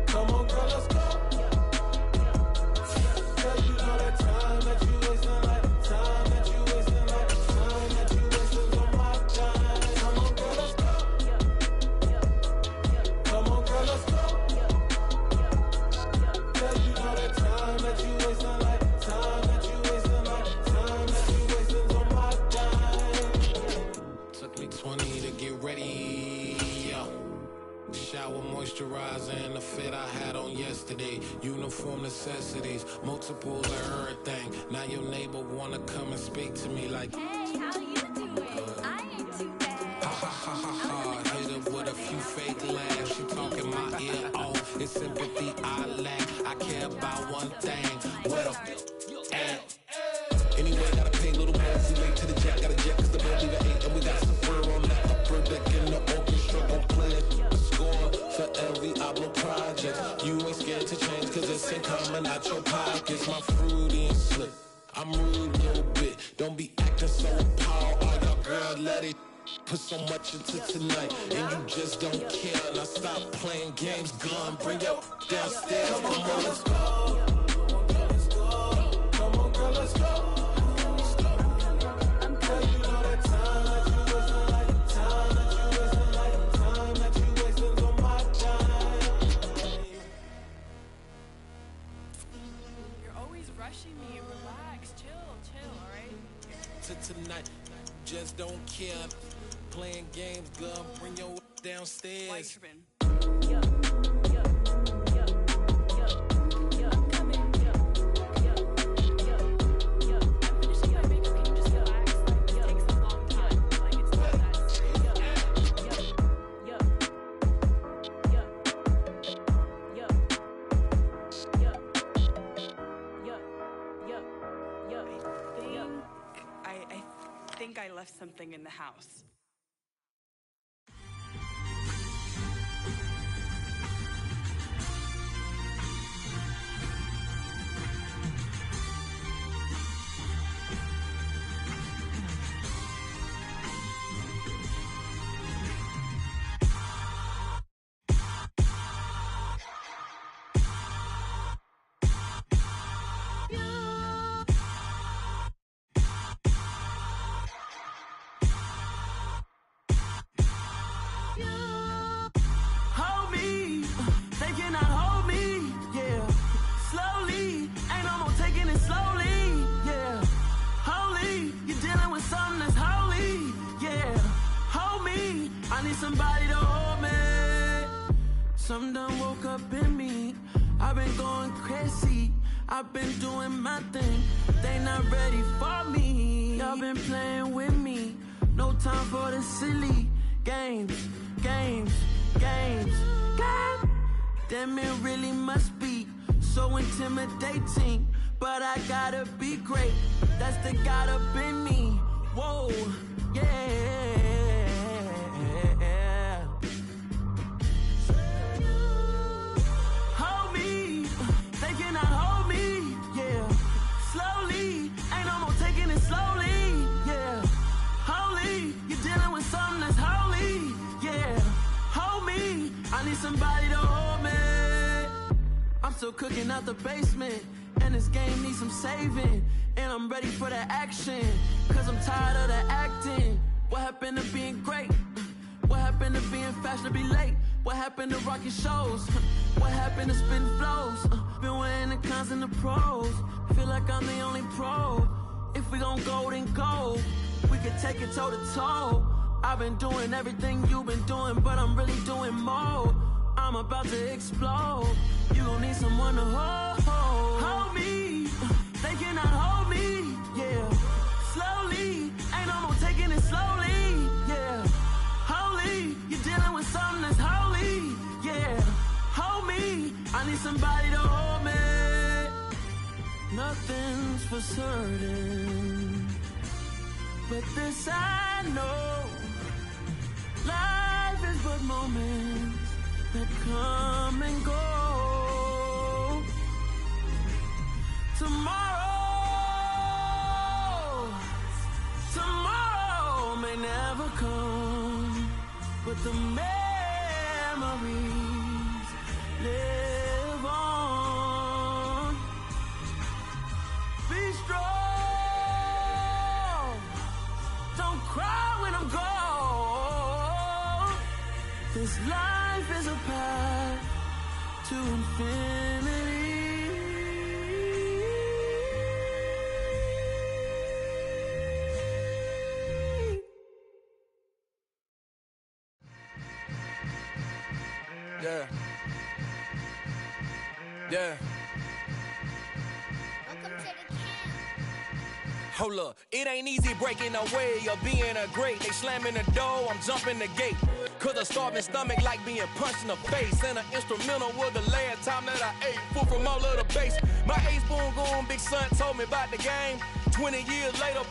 S12: Come on, girl, let's go. Cause you know that time that you wasting, like time that you wasting, like time that you wasting on my time. Come on, girl, let's go. Come on, girl, let's go. Cause you know that time that you wasting, like time that you wasting, like time that you wasting on my time. Took me 20 to get ready. Shower, moisturizer, and the fit I had on yesterday. Uniform necessities, multiples of everything. Now your neighbor wanna come and speak to me like,
S13: hey, how you doing? I ain't too bad.
S12: Ha ha ha ha ha. Hit her with a few fake laughs. She talking my ear off. It's sympathy I lack. I care about one thing. What a at? Anyway, gotta pay a little more. We late to the jack, got a jet cause the boat leave at 8. And we got some fur on that upper deck in the orchestra. Gon' play it. Score for every album project. You ain't scared to change cause it's ain't coming out your pockets. My fruity and slick. I'm rude a little bit. Don't be acting so appalled. Oh, y'all girl, let it put so much into tonight. And you just don't care. Now stop playing games. Gun, bring your downstairs. Come on, girl, let's go. Come on, girl, let's go. Tonight, just don't care. Playing games, girl, bring your downstairs.
S14: I left something in the house.
S15: Somebody to hold me. Something done woke up in me. I've been going crazy. I've been doing my thing. They not ready for me. Y'all been playing with me. No time for the silly games. Damn, it really must be so intimidating. But I gotta be great. That's the God up in me. Whoa, yeah. Somebody to hold me. I'm still cooking out the basement, and this game needs some saving. And I'm ready for the action, cause I'm tired of the acting. What happened to being great? What happened to being fashionably late? What happened to rocking shows? What happened to spitting flows? Been weighing the cons and the pros. Feel like I'm the only pro. If we gon' go, then go. We can take it toe to toe. I've been doing everything you've been doing, but I'm really doing more. I'm about to explode. You gon' need someone to hold me. They cannot hold me, yeah. Slowly, ain't no more taking it slowly, yeah. Holy, you're dealing with something that's holy, yeah. Hold me, I need somebody to hold me. Nothing's for certain, but this I know. Life is but moments that come and go. Tomorrow may never come, but the memories live on. Be strong, don't cry when I'm gone. This life is a path to infinity.
S16: Yeah. Yeah. Hold up, it ain't easy breaking away or being a great. They slamming the door, I'm jumping the gate. Cause a starving stomach like being punched in the face. And an instrumental was the last time that I ate. Food from all of the bass. My ace boom goon, big son told me about the game. 20 years later,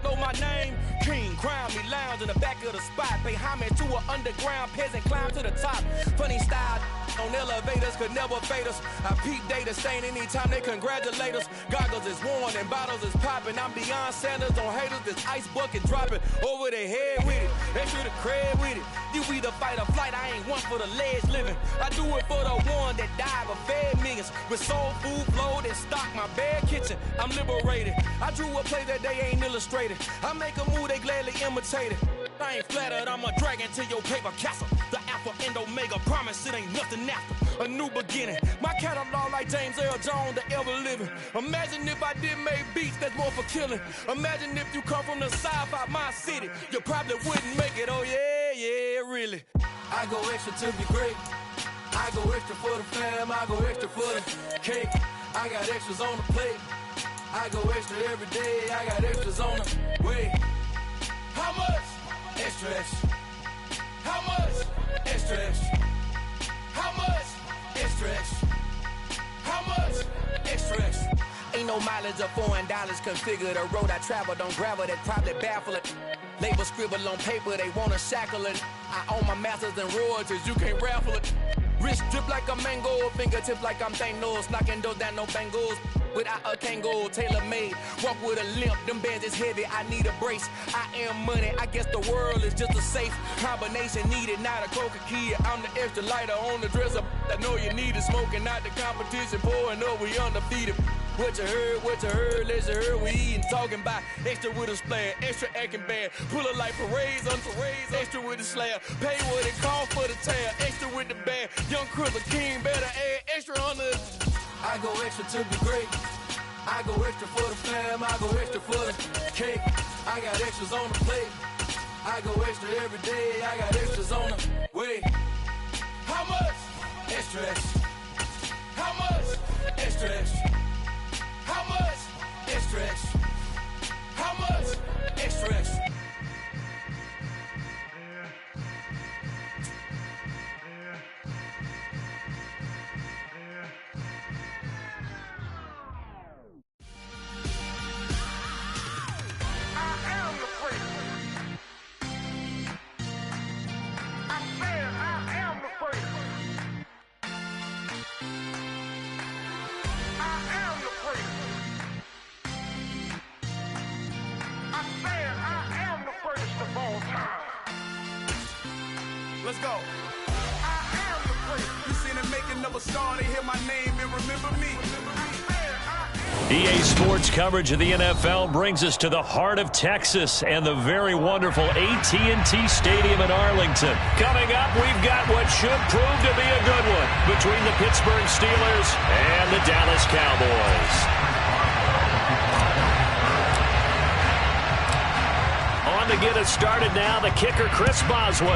S16: know my name. King, crown me, lounge in the back of the spot. Pay homage to an underground peasant, climb to the top. Funny style on elevators could never fade us. I peep data stain anytime they congratulate us. Goggles is worn and bottles is popping. I'm Deion Sanders on haters, this ice bucket dropping over their head with it. They should have cred with it. You either fight or flight, I ain't one for the ledge living. I do it for the one that died but fed millions. With soul food flowed and stocked my bad kitchen. I'm liberated. I drew a play that they ain't illustrated. I make a move, they gladly imitate it. I ain't flattered, I'm a dragon to your paper castle. The Alpha and Omega, promise it ain't nothing after. A new beginning. My catalog like James Earl Jones, the ever living. Imagine if I did make beats that's more for killing. Imagine if you come from the south out my city. You probably wouldn't make it, oh yeah, yeah, really.
S17: I go extra to be great. I go extra for the fam, I go extra for the cake. I got extras on the plate. I go extra every day, I got extras on the way. How much? Extra, extra. How much? Extra, extra. How much? Extra, extra. How much? Extra, extra.
S16: Ain't no mileage of $4 configure the road I travel. Don't gravel, that probably baffle it. Label scribble on paper, they wanna shackle it. I own my masters and royalties, you can't raffle it. Wrist drip like a mango, fingertips like I'm Thanos. Knocking doors down, no bangles. Without a Kango, tailor-made. Walk with a limp, them bands is heavy, I need a brace. I am money, I guess the world is just a safe combination needed, not a coca key. I'm the extra lighter on the dresser. I know you need it, smoking out the competition, pouring up, we undefeated. What you heard, let's you heard, we eating, talking about extra with a splash, extra acting bad. Pull it like parades on parades, extra with the slab. Pay what it cost for the tab, extra with the bag. Young Cripple King, better add extra on the.
S17: I go extra to be great. I go extra for the fam, I go extra for the cake. I got extras on the plate. I go extra every day, I got extras on the way. How much? Extra, extra. How much? Extra, extra. How much? Extra, extra. How much? Extra, extra.
S18: Let's go. I am the great. You seen the making of a star, they hear my name and remember me.
S1: EA Sports coverage of the NFL brings us to the heart of Texas and the very wonderful AT&T Stadium in Arlington. Coming up, we've got what should prove to be a good one between the Pittsburgh Steelers and the Dallas Cowboys. On to get us started now, the kicker Chris Boswell.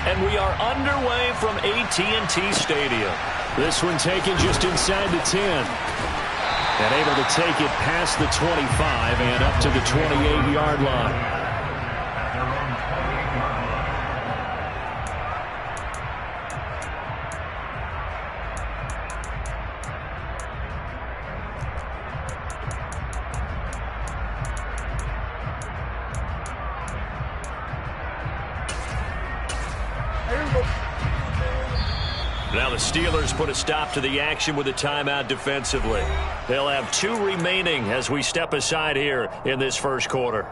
S1: And we are underway from AT&T Stadium. This one taken just inside the 10. And able to take it past the 25 and up to the 28-yard line. Now the Steelers put a stop to the action with a timeout defensively. They'll have 2 remaining as we step aside here in this first quarter.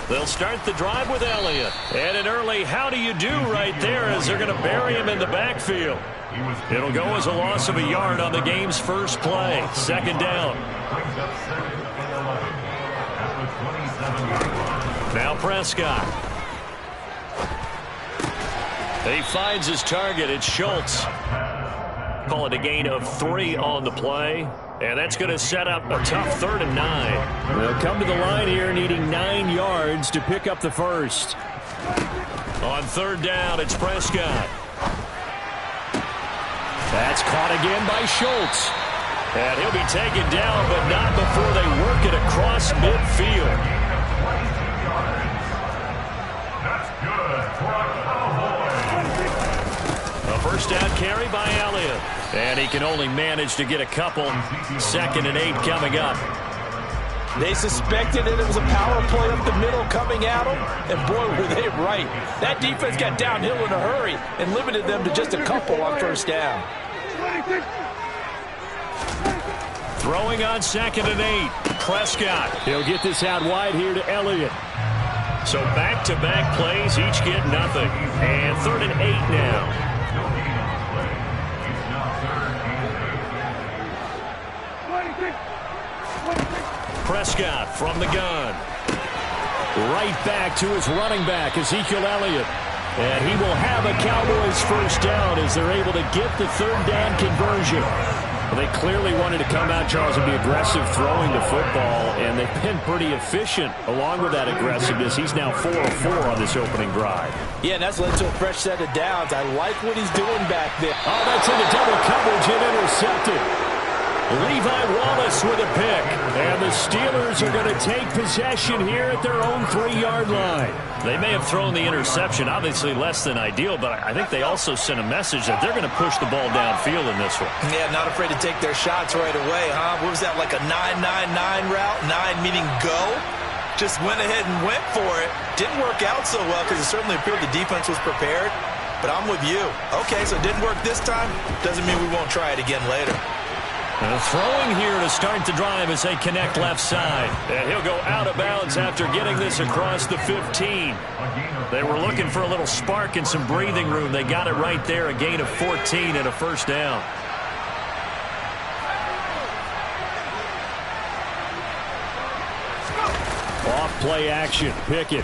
S1: They'll start the drive with Elliott. And an early how do you do right there as they're going to bury him in the backfield. It'll go as a loss of a yard on the game's first play. Second down. Now Prescott. He finds his target. It's Schultz. Call it a gain of 3 on the play. And that's going to set up a tough 3rd and 9. They'll come to the line here needing 9 yards to pick up the first. On 3rd down, it's Prescott. That's caught again by Schultz. And he'll be taken down, but not before they work it across midfield.
S19: That's good for a Cowboy.
S1: A first down carry by Elliott. And he can only manage to get a couple. 2nd and 8 coming up.
S4: They suspected that it was a power play up the middle coming at them, and boy, were they right. That defense got downhill in a hurry and limited them to just a couple on first down.
S1: Throwing on 2nd and 8. Prescott. He'll get this out wide here to Elliott. So back-to-back plays, each get nothing. And 3rd and 8 now. Prescott from the gun. Right back to his running back, Ezekiel Elliott. And he will have a Cowboys first down as they're able to get the 3rd down conversion. Well, they clearly wanted to come out, Charles, and be aggressive throwing the football, and they've been pretty efficient along with that aggressiveness. He's now 4 of 4 on this opening drive.
S4: Yeah, and that's led to a fresh set of downs. I like what he's doing back there.
S1: Oh, that's into double coverage and intercepted. Levi Wallace with a pick. And the Steelers are going to take possession here at their own 3-yard line. They may have thrown the interception, obviously less than ideal, but I think they also sent a message that they're going to push the ball downfield in this one.
S3: Yeah, not afraid to take their shots right away, huh? What was that, like a 9-9-9 route? 9 meaning go? Just went ahead and went for it. Didn't work out so well because it certainly appeared the defense was prepared. But I'm with you. Okay, so it didn't work this time. Doesn't mean we won't try it again later.
S1: Throwing here to start the drive as they connect left side. And he'll go out of bounds after getting this across the 15. They were looking for a little spark and some breathing room. They got it right there, a gain of 14 and a first down. Off play action, Pickett.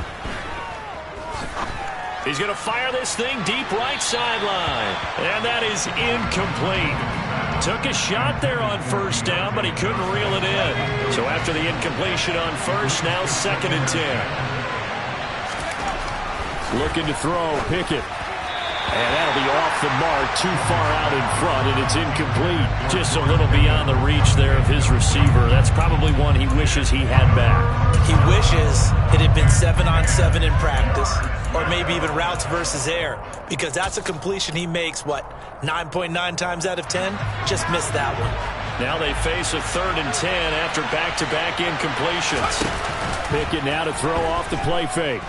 S1: He's going to fire this thing deep right sideline. And that is incomplete. Took a shot there on first down, but he couldn't reel it in. So after the incompletion on first, now 2nd and 10. Looking to throw, Pickett. And that'll be off the mark, too far out in front, and it's incomplete. Just a little beyond the reach there of his receiver. That's probably one he wishes he had back.
S3: He wishes it had been 7-on-7 in practice, or maybe even routes versus air, because that's a completion he makes, 9.9 times out of 10? Just missed that one.
S1: Now they face a 3rd and 10 after back-to-back incompletions. Pickett now to throw off the play fake.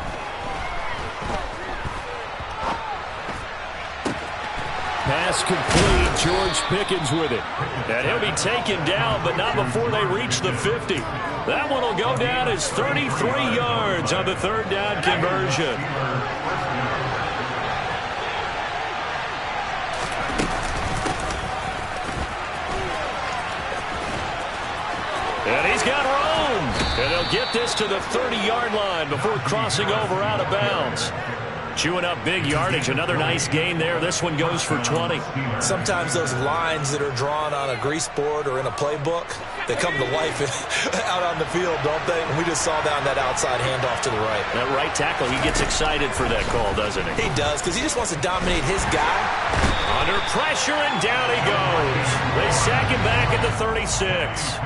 S1: Pass complete. George Pickens with it. And he'll be taken down, but not before they reach the 50. That one will go down as 33 yards on the 3rd down conversion. get this to the 30-yard line before crossing over out of bounds. Chewing up big yardage. Another nice gain there. This one goes for 20.
S3: Sometimes those lines that are drawn on a grease board or in a playbook, they come to life out on the field, don't they? And we just saw down that outside handoff to the right.
S1: That right tackle, he gets excited for that call, doesn't he?
S3: He does, because he just wants to dominate his guy.
S1: Under pressure, and down he goes. They sack him back at the 36.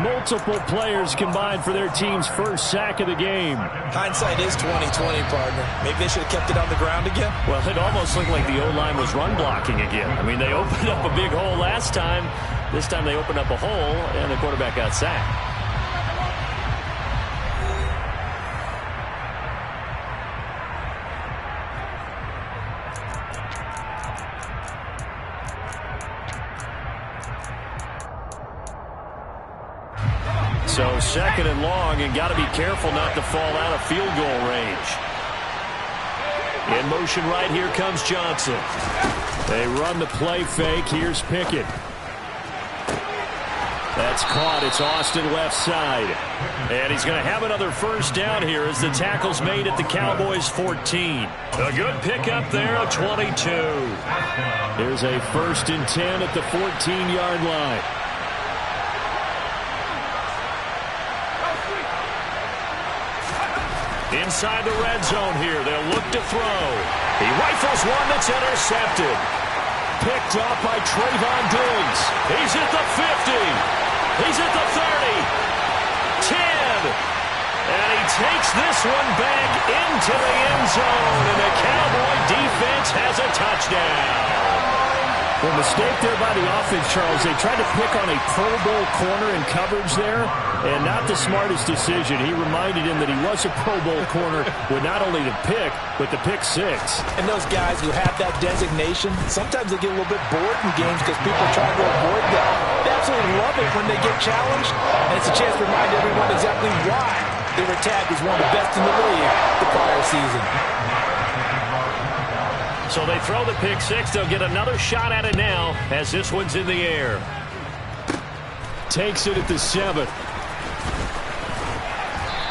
S20: Multiple players combined for their team's first sack of the game.
S3: Hindsight is 20/20, partner. Maybe they should have kept it on the ground again.
S1: Well, it almost looked like the O-line was run blocking again. I mean, they opened up a big hole last time. This time they opened up a hole, and the quarterback got sacked. So second and long, and got to be careful not to fall out of field goal range. In motion right, here comes Johnson.
S20: They run the play fake. Here's Pickett.
S1: That's caught. It's Austin left side. And he's going to have another first down here as the tackle's made at the Cowboys 14. A good pickup there, a 22.
S20: Here's a 1st and 10 at the 14-yard line.
S1: Inside the red zone here, they'll look to throw. He rifles one that's intercepted.
S20: Picked up by Trayvon Diggs.
S1: He's at the 50. He's at the 30. 10. And he takes this one back into the end zone. And the Cowboy defense has a touchdown.
S20: Well, mistake there by the offense, Charles. They tried to pick on a Pro Bowl corner in coverage there, and not the smartest decision. He reminded him that he was a Pro Bowl corner with not only the pick, but the pick six.
S4: And those guys who have that designation, sometimes they get a little bit bored in games because people try to avoid them. They absolutely love it when they get challenged, and it's a chance to remind everyone exactly why they were tagged as one of the best in the league the prior season.
S1: So they throw the pick six. They'll get another shot at it now as this one's in the air.
S20: Takes it at the 7.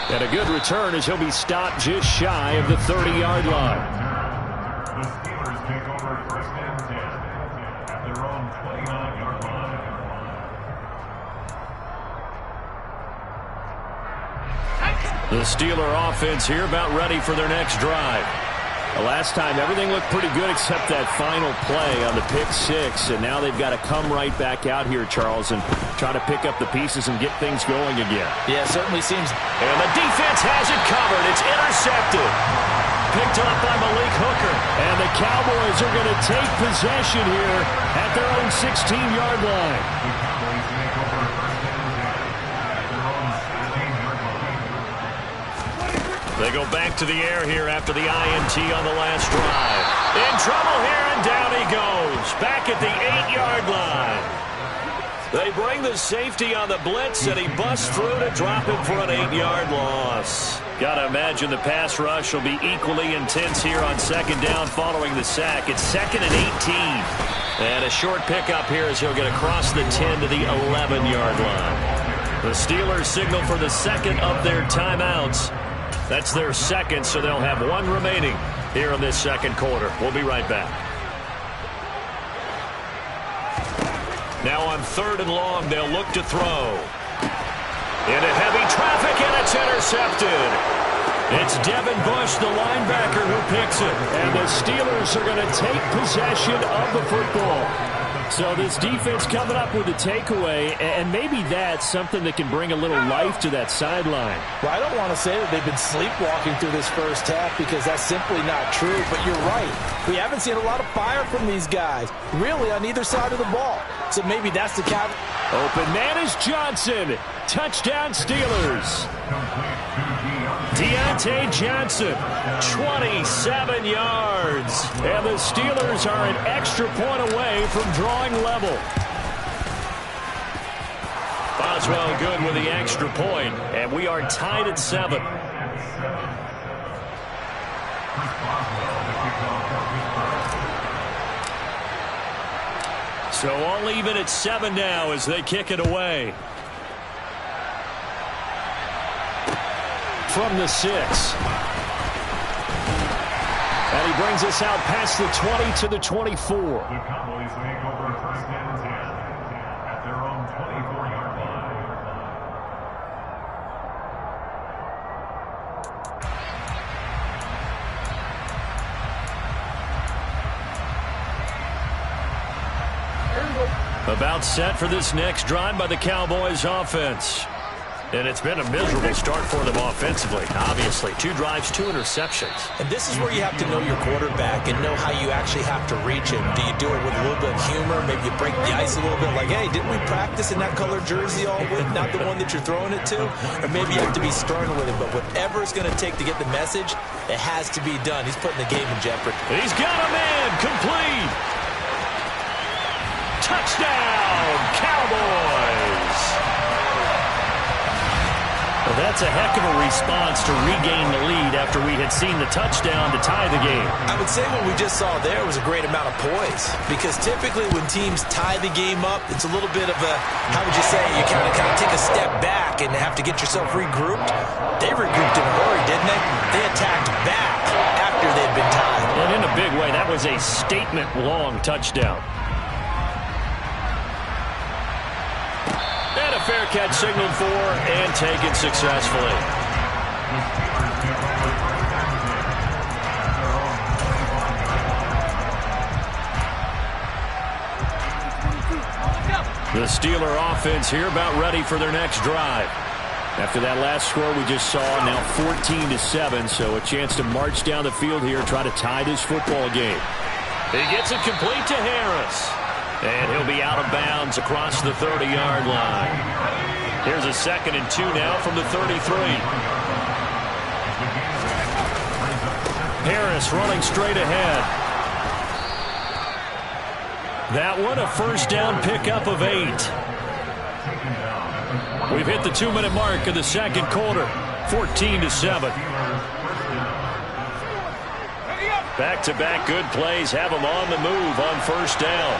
S20: And a good return as he'll be stopped just shy of the 30-yard line.
S19: The Steelers take over 1st and 10 at their own 29-yard line.
S1: The Steeler offense here about ready for their next drive.
S20: The last time, everything looked pretty good except that final play on the pick six, and now they've got to come right back out here, Charles, and try to pick up the pieces and get things going again.
S4: Yeah, it certainly seems.
S1: And the defense has it covered. It's intercepted. Picked up by Malik Hooker.
S20: And the Cowboys are going to take possession here at their own 16-yard line.
S1: They go back to the air here after the INT on the last drive. In trouble here, and down he goes. Back at the 8-yard line. They bring the safety on the blitz, and he busts through to drop him for an 8-yard loss. Got to imagine the pass rush will be equally intense here on second down following the sack. It's 2nd and 18. And a short pickup here as he'll get across the 10 to the 11-yard line. The Steelers signal for the second of their timeouts. That's their second, so they'll have one remaining here in this second quarter. We'll be right back. Now on 3rd and long, they'll look to throw. Into heavy traffic, and it's intercepted. It's Devin Bush, the linebacker, who picks it.
S20: And the Steelers are going to take possession of the football. So this defense coming up with a takeaway, and maybe that's something that can bring a little life to that sideline.
S4: Well, I don't want to say that they've been sleepwalking through this first half because that's simply not true, but you're right. We haven't seen a lot of fire from these guys, really on either side of the ball. So maybe that's the count.
S20: Open man is Johnson. Touchdown Steelers.
S1: Deontay Johnson, 27 yards. And the Steelers are an extra point away from drawing level. Boswell good with the extra point, and we are tied at 7. So all even at 7 now as they kick it away.
S20: from the 6. And he brings us out past the 20 to the 24.
S19: The Cowboys take over 1st and 10 at their own 24-yard line.
S20: About set for this next drive by the Cowboys offense. And it's been a miserable start for them offensively, obviously. 2 drives, 2 interceptions.
S3: And this is where you have to know your quarterback and know how you actually have to reach him. Do you do it with a little bit of humor? Maybe you break the ice a little bit like, hey, didn't we practice in that colored jersey all week? Not the one that you're throwing it to? Or maybe you have to be stern with it. But whatever it's going to take to get the message, it has to be done. He's putting the game in jeopardy.
S20: He's got a man complete. Touchdown, Cowboys. Well, that's a heck of a response to regain the lead after we had seen the touchdown to tie the game.
S3: I would say what we just saw there was a great amount of poise, because typically when teams tie the game up, it's a little bit of a, how would you say, you kind of take a step back and have to get yourself regrouped. They regrouped in a hurry, didn't they? They attacked back after they'd been tied.
S20: And in a big way, that was a statement-long touchdown. Fair catch signaled for and taken successfully. The Steeler offense here about ready for their next drive. After that last score we just saw, now 14-7, so a chance to march down the field here, try to tie this football game. He gets it complete to Harris. And he'll be out of bounds across the 30-yard line. Here's a 2nd and 2 now from the 33. Harris running straight ahead. That one a first down pickup of 8. We've hit the 2-minute mark of the second quarter. 14-7. Back-to-back good plays have them on the move on first down.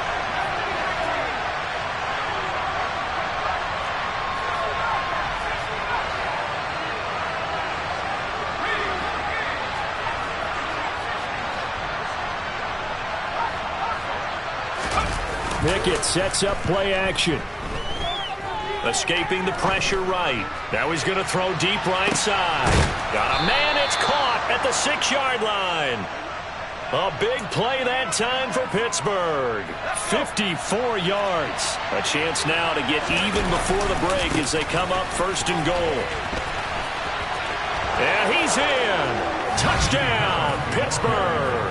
S20: Pickett sets up play action. Escaping the pressure right. Now he's going to throw deep right side. Got a man, it's caught at the 6-yard line. A big play that time for Pittsburgh. 54 yards. A chance now to get even before the break as they come up 1st and goal. And he's in. Touchdown, Pittsburgh.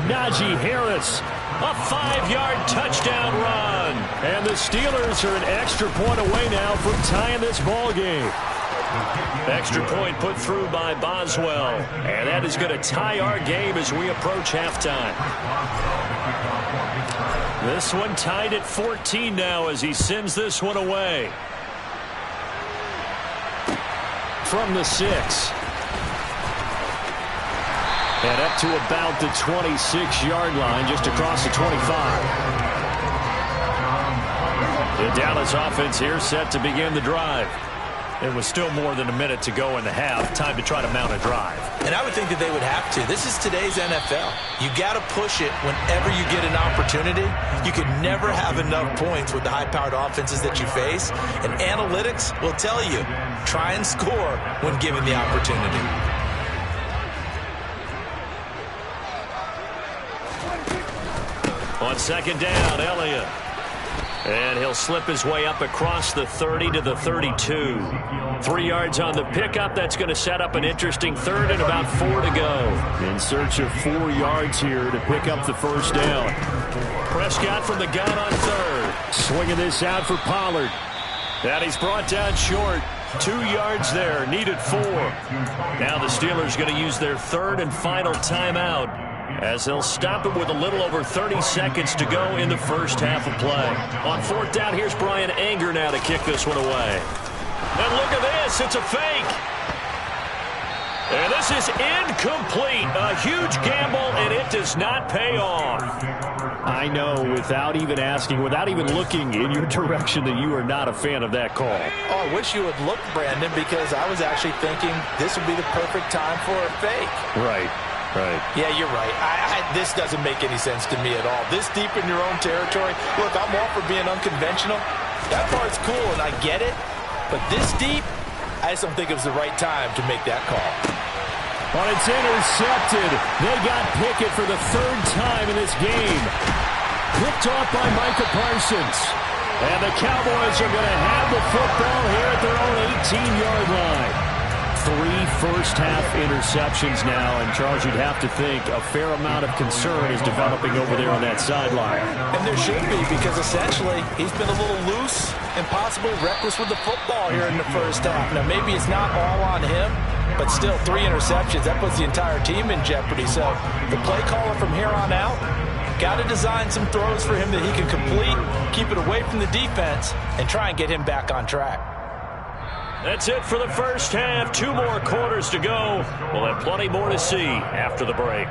S20: Najee Harris. A 5-yard touchdown run. And the Steelers are an extra point away now from tying this ball game. Extra point put through by Boswell. And that is going to tie our game as we approach halftime. This one tied at 14 now as he sends this one away. From the 6. And up to about the 26-yard line, just across the 25. The Dallas offense here set to begin the drive. It was still more than a minute to go in the half. Time to try to mount a drive.
S3: And I would think that they would have to. This is today's NFL. You got to push it whenever you get an opportunity. You can never have enough points with the high-powered offenses that you face. And analytics will tell you, try and score when given the opportunity.
S20: On 2nd down, Elliott. And he'll slip his way up across the 30 to the 32. 3 yards on the pickup. That's going to set up an interesting 3rd and about 4 to go. In search of 4 yards here to pick up the first down. Prescott from the gun on 3rd. Swinging this out for Pollard. And he's brought down short. 2 yards there. Needed 4. Now the Steelers going to use their 3rd and final timeout, as they'll stop it with a little over 30 seconds to go in the first half of play. On 4th down, here's Brian Anger now to kick this one away. And look at this, it's a fake. And this is incomplete. A huge gamble, and it does not pay off. I know without even asking, without even looking in your direction, that you are not a fan of that call.
S3: Oh, I wish you would look, Brandon, because I was actually thinking this would be the perfect time for a fake.
S20: Right.
S3: Yeah, you're right. This doesn't make any sense to me at all. This deep in your own territory. Look, I'm all for being unconventional. That part's cool, and I get it. But this deep, I just don't think it was the right time to make that call.
S20: But it's intercepted. They got Pickett for the third time in this game. Picked off by Micah Parsons. And the Cowboys are going to have the football here at their own 18-yard line. 3 first-half interceptions now, and Charles, you'd have to think a fair amount of concern is developing over there on that sideline.
S3: And there should be, because essentially he's been a little loose and possibly reckless with the football here in the first half. Now, maybe it's not all on him, but still 3 interceptions. That puts the entire team in jeopardy. So the play caller from here on out got to design some throws for him that he can complete, keep it away from the defense, and try and get him back on track.
S1: That's it for the first half. 2 more quarters to go. We'll have plenty more to see after the break.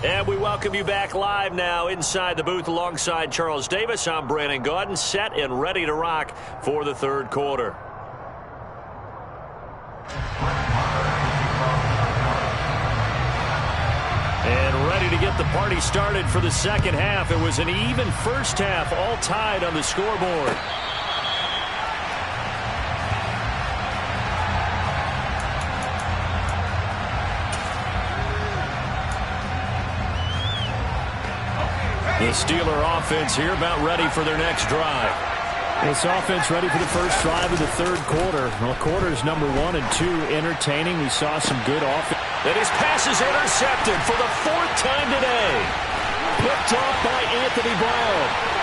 S1: And we welcome you back live now inside the booth alongside Charles Davis. I'm Brandon Gaudin, set and ready to rock for the third quarter. And ready to get the party started for the second half. It was an even first half, all tied on the scoreboard. The Steeler offense here about ready for their next drive.
S20: This offense ready for the first drive of the third quarter. Well, quarters number 1 and 2 entertaining. We saw some good offense.
S1: And his pass is intercepted for the 4th time today.
S20: Picked off by Anthony Brown.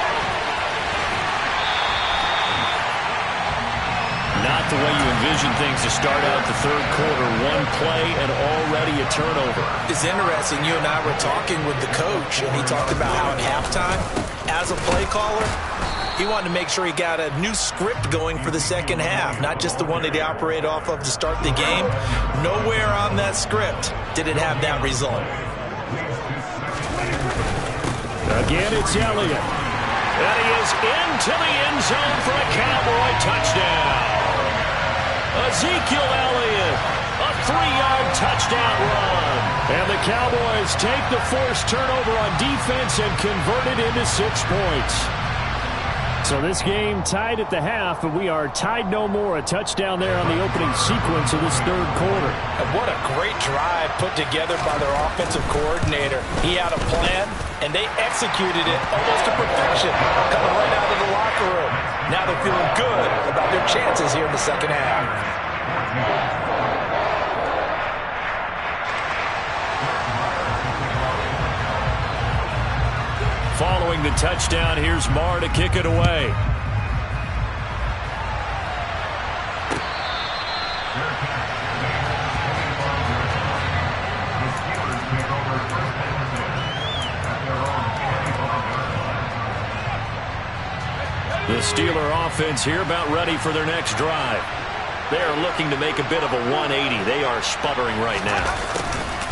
S20: Not the way you envision things to start out the third quarter. 1 play and already a turnover.
S3: It's interesting. You and I were talking with the coach, and he talked about how at halftime, as a play caller, he wanted to make sure he got a new script going for the second half, not just the one that he operated off of to start the game. Nowhere on that script did it have that result.
S20: Again, it's Elliott.
S1: And he is into the end zone for a Cowboy touchdown. Ezekiel Elliott, a 3-yard touchdown run.
S20: And the Cowboys take the forced turnover on defense and convert it into 6 points. So this game tied at the half, but we are tied no more. A touchdown there on the opening sequence of this third quarter.
S3: And what a great drive put together by their offensive coordinator. He had a plan, and they executed it almost to perfection, coming right out of the locker room. Now they're feeling good about their chances here in the second half.
S1: Following the touchdown, here's Marr to kick it away. The Steeler offense here about ready for their next drive. They are looking to make a bit of a 180. They are sputtering right now.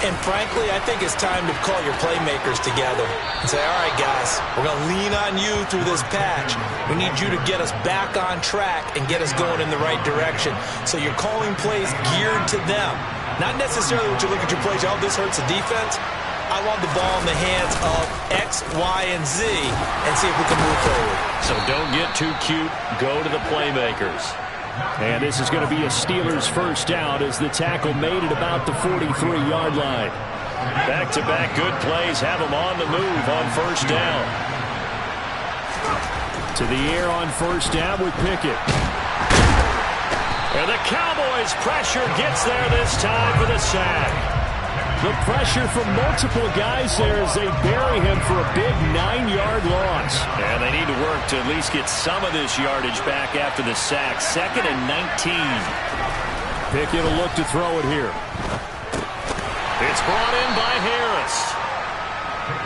S3: And frankly, I think it's time to call your playmakers together and say, all right, guys, we're going to lean on you through this patch. We need you to get us back on track and get us going in the right direction. So you're calling plays geared to them. Not necessarily what you look at your plays, oh, this hurts the defense. I want the ball in the hands of X, Y, and Z and see if we can move forward.
S1: So don't get too cute. Go to the playmakers.
S20: And this is going to be a Steelers first down as the tackle made at about the 43-yard line.
S1: Back-to-back good plays have them on the move on first down.
S20: To the air on first down with Pickett.
S1: And the Cowboys' pressure gets there this time for the sack.
S20: The pressure from multiple guys there as they bury him for a big 9-yard loss.
S1: And they need to work to at least get some of this yardage back after the sack. 2nd and 19.
S20: Pickett will look to throw it here.
S1: It's brought in by Harris.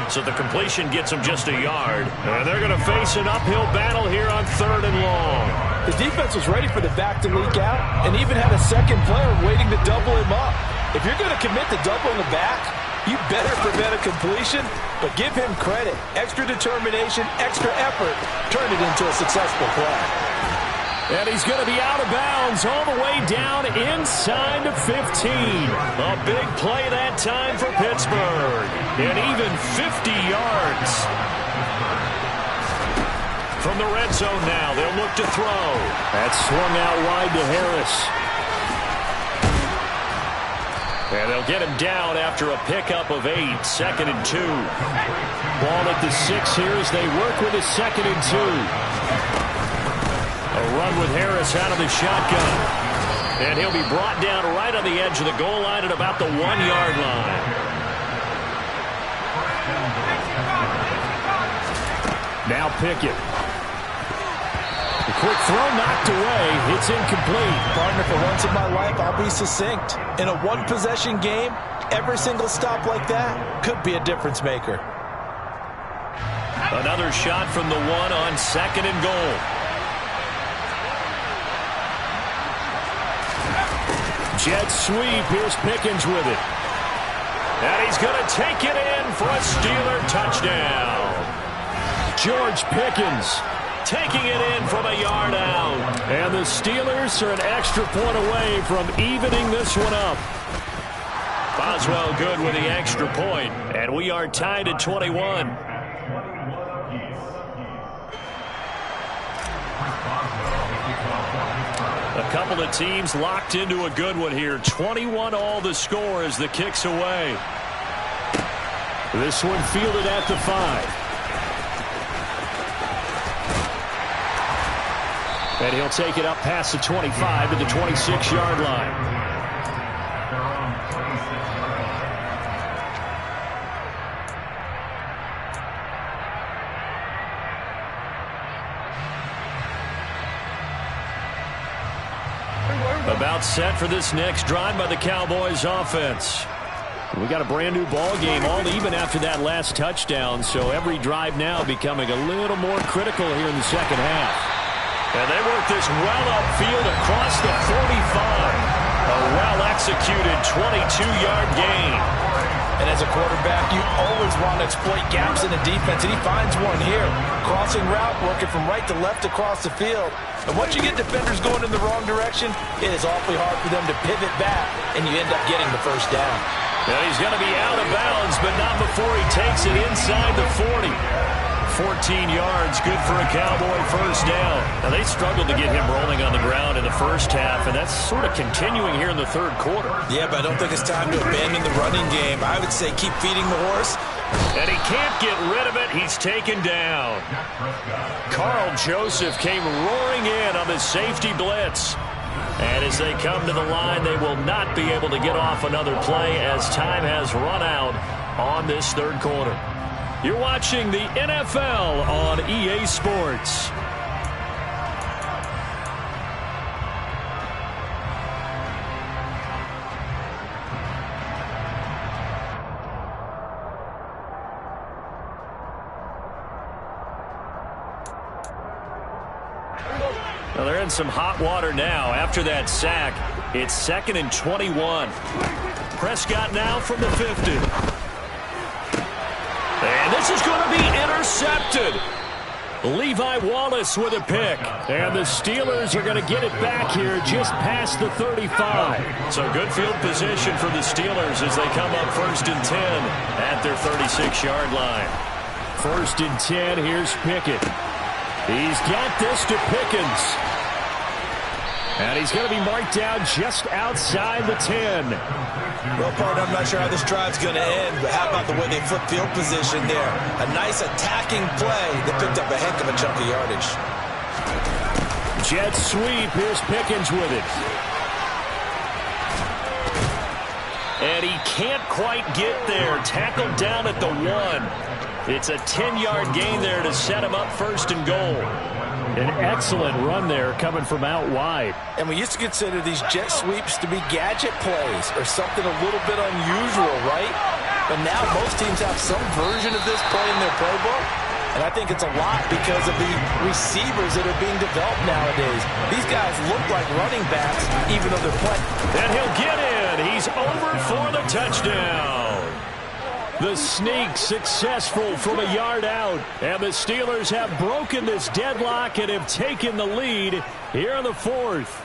S1: So the completion gets him just a yard. And they're going to face an uphill battle here on 3rd and long.
S4: The defense was ready for the back to leak out and even had a second player waiting to double him up. If you're going to commit to doubling the back, you better prevent a completion, but give him credit. Extra determination, extra effort, turned it into a successful play.
S20: And he's going to be out of bounds all the way down inside the 15.
S1: A big play that time for Pittsburgh. And even 50 yards. From the red zone now, they'll look to throw.
S20: That's swung out wide to Harris.
S1: And they'll get him down after a pickup of 8, 2nd and 2.
S20: Ball at the 6 here as they work with a 2nd and 2.
S1: A run with Harris out of the shotgun. And he'll be brought down right on the edge of the goal line at about the 1-yard line.
S20: Now Pickett. The quick throw knocked away. It's incomplete.
S4: Partner, for once in my life, I'll be succinct. In a one-possession game, every single stop like that could be a difference maker.
S1: Another shot from the 1 on 2nd and goal.
S20: Jet sweep. Here's Pickens with it.
S1: And he's going to take it in for a Steeler touchdown.
S20: George Pickens
S1: taking it in from a yard out.
S20: And the Steelers are an extra point away from evening this one up.
S1: Boswell good with the extra point. And we are tied at 21. A couple of teams locked into a good one here. 21 all the score as the kick's away.
S20: This one fielded at the 5. And he'll take it up past the 25 to the 26-yard line.
S1: About set for this next drive by the Cowboys offense.
S20: We got a brand new ball game, all even after that last touchdown. So every drive now becoming a little more critical here in the second half.
S1: And they work this well upfield across the 45. A well-executed 22-yard gain.
S4: And as a quarterback, you always want to exploit gaps in the defense, and he finds one here. Crossing route, working from right to left across the field. And once you get defenders going in the wrong direction, it is awfully hard for them to pivot back, and you end up getting the first down.
S1: Now he's going to be out of bounds, but not before he takes it inside the 40. 14 yards, good for a Cowboy first down. Now they struggled to get him rolling on the ground in the first half, and that's sort of continuing here in the third quarter.
S3: Yeah, but I don't think it's time to abandon the running game. I would say keep feeding the horse.
S1: And he can't get rid of it. He's taken down. Carl Joseph came roaring in on the safety blitz. And as they come to the line, they will not be able to get off another play as time has run out on this third quarter. You're watching the NFL on EA Sports. Well, they're in some hot water now. After that sack, it's 2nd and 21. Prescott now from the 50. And this is going to be intercepted. Levi Wallace with a pick. And the Steelers are going to get it back here just past the 35. So good field position for the Steelers as they come up 1st and 10 at their 36-yard line.
S20: 1st and 10, here's Pickett. He's got this to Pickens. And he's going to be marked down just outside the 10.
S3: Well, partner, I'm not sure how this drive's going to end, but how about the way they flip field position there? A nice attacking play that picked up a heck of a chunk of yardage.
S20: Jet sweep. Here's Pickens with it.
S1: And he can't quite get there. Tackled down at the 1. It's a 10-yard gain there to set him up first and goal.
S20: An excellent run there coming from out wide.
S4: And we used to consider these jet sweeps to be gadget plays or something a little bit unusual, right? But now most teams have some version of this play in their playbook. And I think it's a lot because of the receivers that are being developed nowadays. These guys look like running backs even though they're playing.
S1: And he'll get in. He's over for the touchdown. The sneak successful from a yard out. And the Steelers have broken this deadlock and have taken the lead here in the 4th.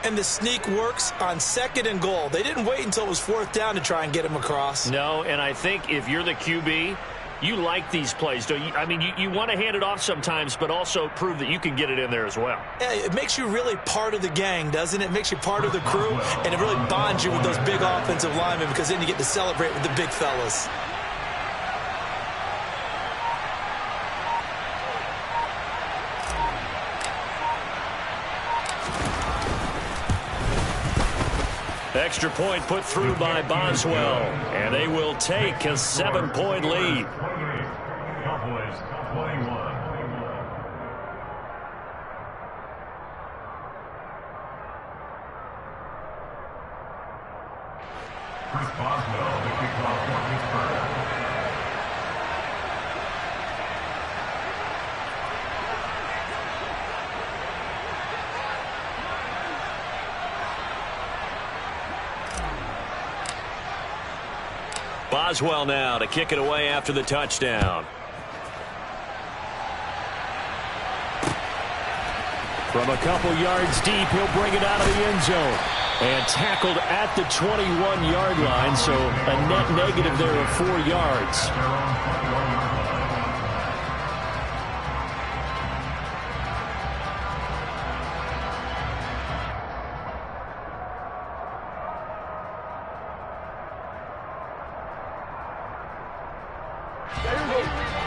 S4: And the sneak works on 2nd and goal. They didn't wait until it was 4th down to try and get him across.
S1: No, and I think if you're the QB, you like these plays, don't you? I mean, you want to hand it off sometimes, but also prove that you can get it in there as well.
S4: Yeah, it makes you really part of the gang, doesn't it? It makes you part of the crew, and it really bonds you with those big offensive linemen because then you get to celebrate with the big fellas.
S1: Extra point put through by Boswell, and they will take a 7-point lead.
S19: Cowboys 21. Chris Boswell, the kickoff for Pittsburgh.
S1: Boswell now to kick it away after the touchdown.
S20: From a couple yards deep, he'll bring it out of the end zone. And tackled at the 21-yard line, so a net negative there of 4 yards.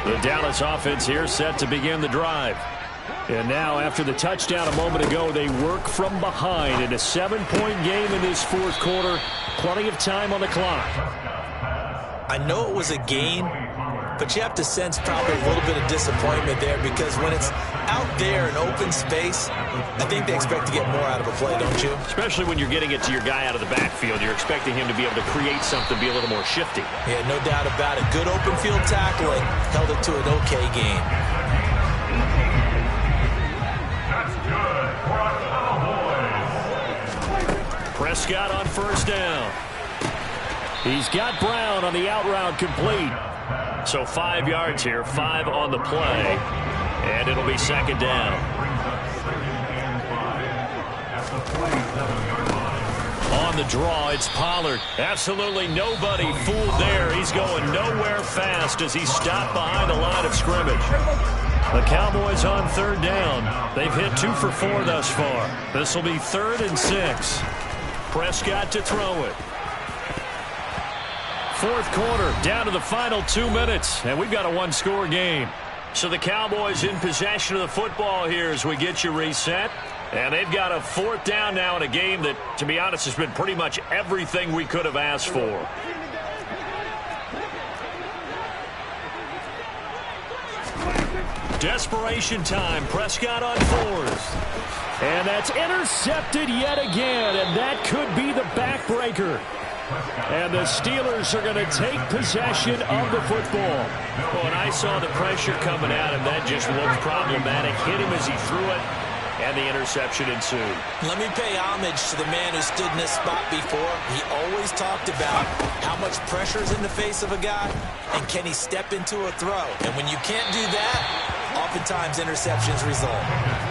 S1: The Dallas offense here set to begin the drive. And now, after the touchdown a moment ago, they work from behind in a 7-point game in this 4th quarter. Plenty of time on the clock.
S4: I know it was a gain, but you have to sense probably a little bit of disappointment there because when it's out there in open space, I think they expect to get more out of a play, don't you?
S1: Especially when you're getting it to your guy out of the backfield. You're expecting him to be able to create something, be a little more shifty.
S4: Yeah, no doubt about it. Good open field tackling. Held it to an okay game.
S19: That's good for a Cowboys.
S1: Prescott on first down.
S20: He's got Brown on the out route complete.
S1: So 5 yards here, 5 on the play. And it'll be 2nd down. On the draw, it's Pollard. Absolutely nobody fooled there. He's going nowhere fast as he's stopped behind the line of scrimmage. The Cowboys on 3rd down. They've hit 2 for 4 thus far. This will be 3rd and 6. Prescott to throw it. 4th quarter, down to the final 2 minutes, and we've got a 1-score game. So the Cowboys in possession of the football here as we get you reset. And they've got a 4th down now in a game that, to be honest, has been pretty much everything we could have asked for. Desperation time. Prescott on 4th.
S20: And that's intercepted yet again, and that could be the backbreaker. And the Steelers are going to take possession of the football.
S1: Well, and I saw the pressure coming at him. That just looked problematic. Hit him as he threw it, and the interception ensued.
S4: Let me pay homage to the man who stood in this spot before. He always talked about how much pressure is in the face of a guy, and can he step into a throw. And when you can't do that, oftentimes interceptions result.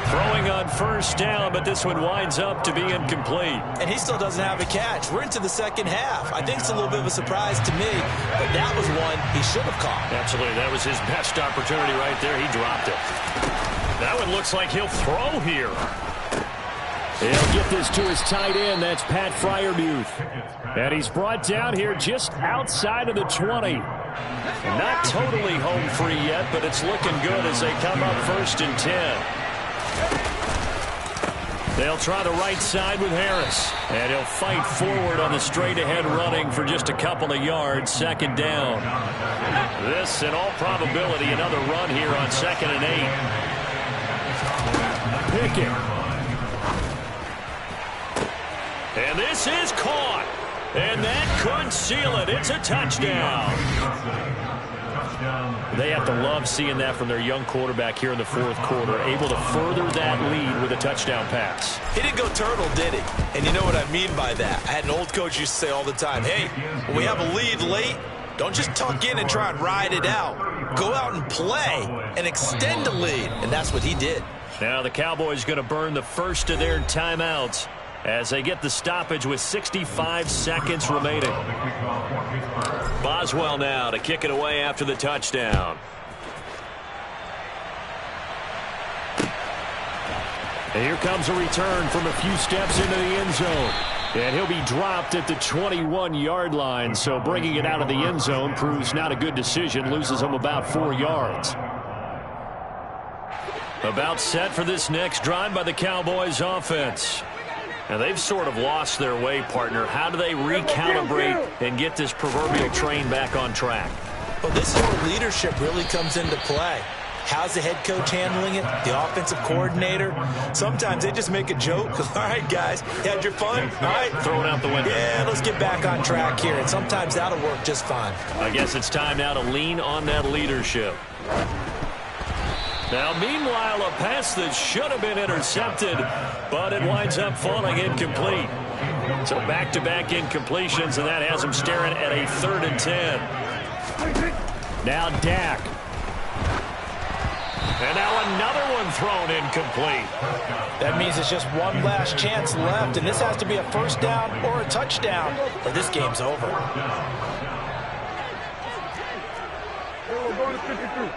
S1: Throwing on first down, but this one winds up to be incomplete.
S4: And he still doesn't have a catch. We're into the second half. I think it's a little bit of a surprise to me, but that was one he should have caught.
S1: Absolutely. That was his best opportunity right there. He dropped it. That one looks like he'll throw here.
S20: He'll get this to his tight end. That's Pat Freiermuth. And he's brought down here just outside of the 20. Not totally home free yet, but it's looking good as they come up 1st and 10.
S1: They'll try the right side with Harris. And he'll fight forward on the straight-ahead running for just a couple of yards. Second down. This, in all probability, another run here on 2nd and 8. Pickett. And this is caught. And that could seal it. It's a touchdown. They have to love seeing that from their young quarterback here in the 4th quarter, able to further that lead with a touchdown pass.
S3: He didn't go turtle, did he? And you know what I mean by that. I had an old coach used to say all the time, hey, when we have a lead late, don't just tuck in and try and ride it out. Go out and play and extend the lead. And that's what he did.
S1: Now the Cowboys going to burn the first of their timeouts as they get the stoppage with 65 seconds remaining. Boswell now to kick it away after the touchdown. And here comes a return from a few steps into the end zone. And he'll be dropped at the 21-yard line, so bringing it out of the end zone proves not a good decision, loses him about 4 yards. About set for this next drive by the Cowboys offense. Now, they've sort of lost their way, partner. How do they recalibrate and get this proverbial train back on track?
S3: Well, this is where leadership really comes into play. How's the head coach handling it? The offensive coordinator? Sometimes they just make a joke. All right, guys, you had your fun? All right.
S1: Throw it out the window.
S3: Yeah, let's get back on track here. And sometimes that'll work just fine.
S1: I guess it's time now to lean on that leadership. Now, meanwhile, a pass that should have been intercepted, but it winds up falling incomplete. So back-to-back incompletions, and that has him staring at a 3rd and 10. Now Dak. And now another one thrown incomplete.
S4: That means it's just one last chance left, and this has to be a first down or a touchdown, or this game's over.
S2: We're going to 52.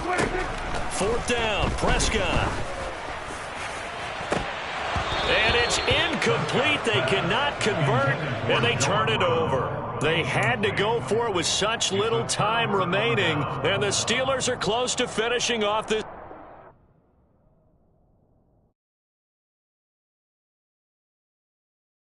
S1: 4th down, Prescott. And it's incomplete. They cannot convert, and they turn it over. They had to go for it with such little time remaining, and the Steelers are close to finishing off this.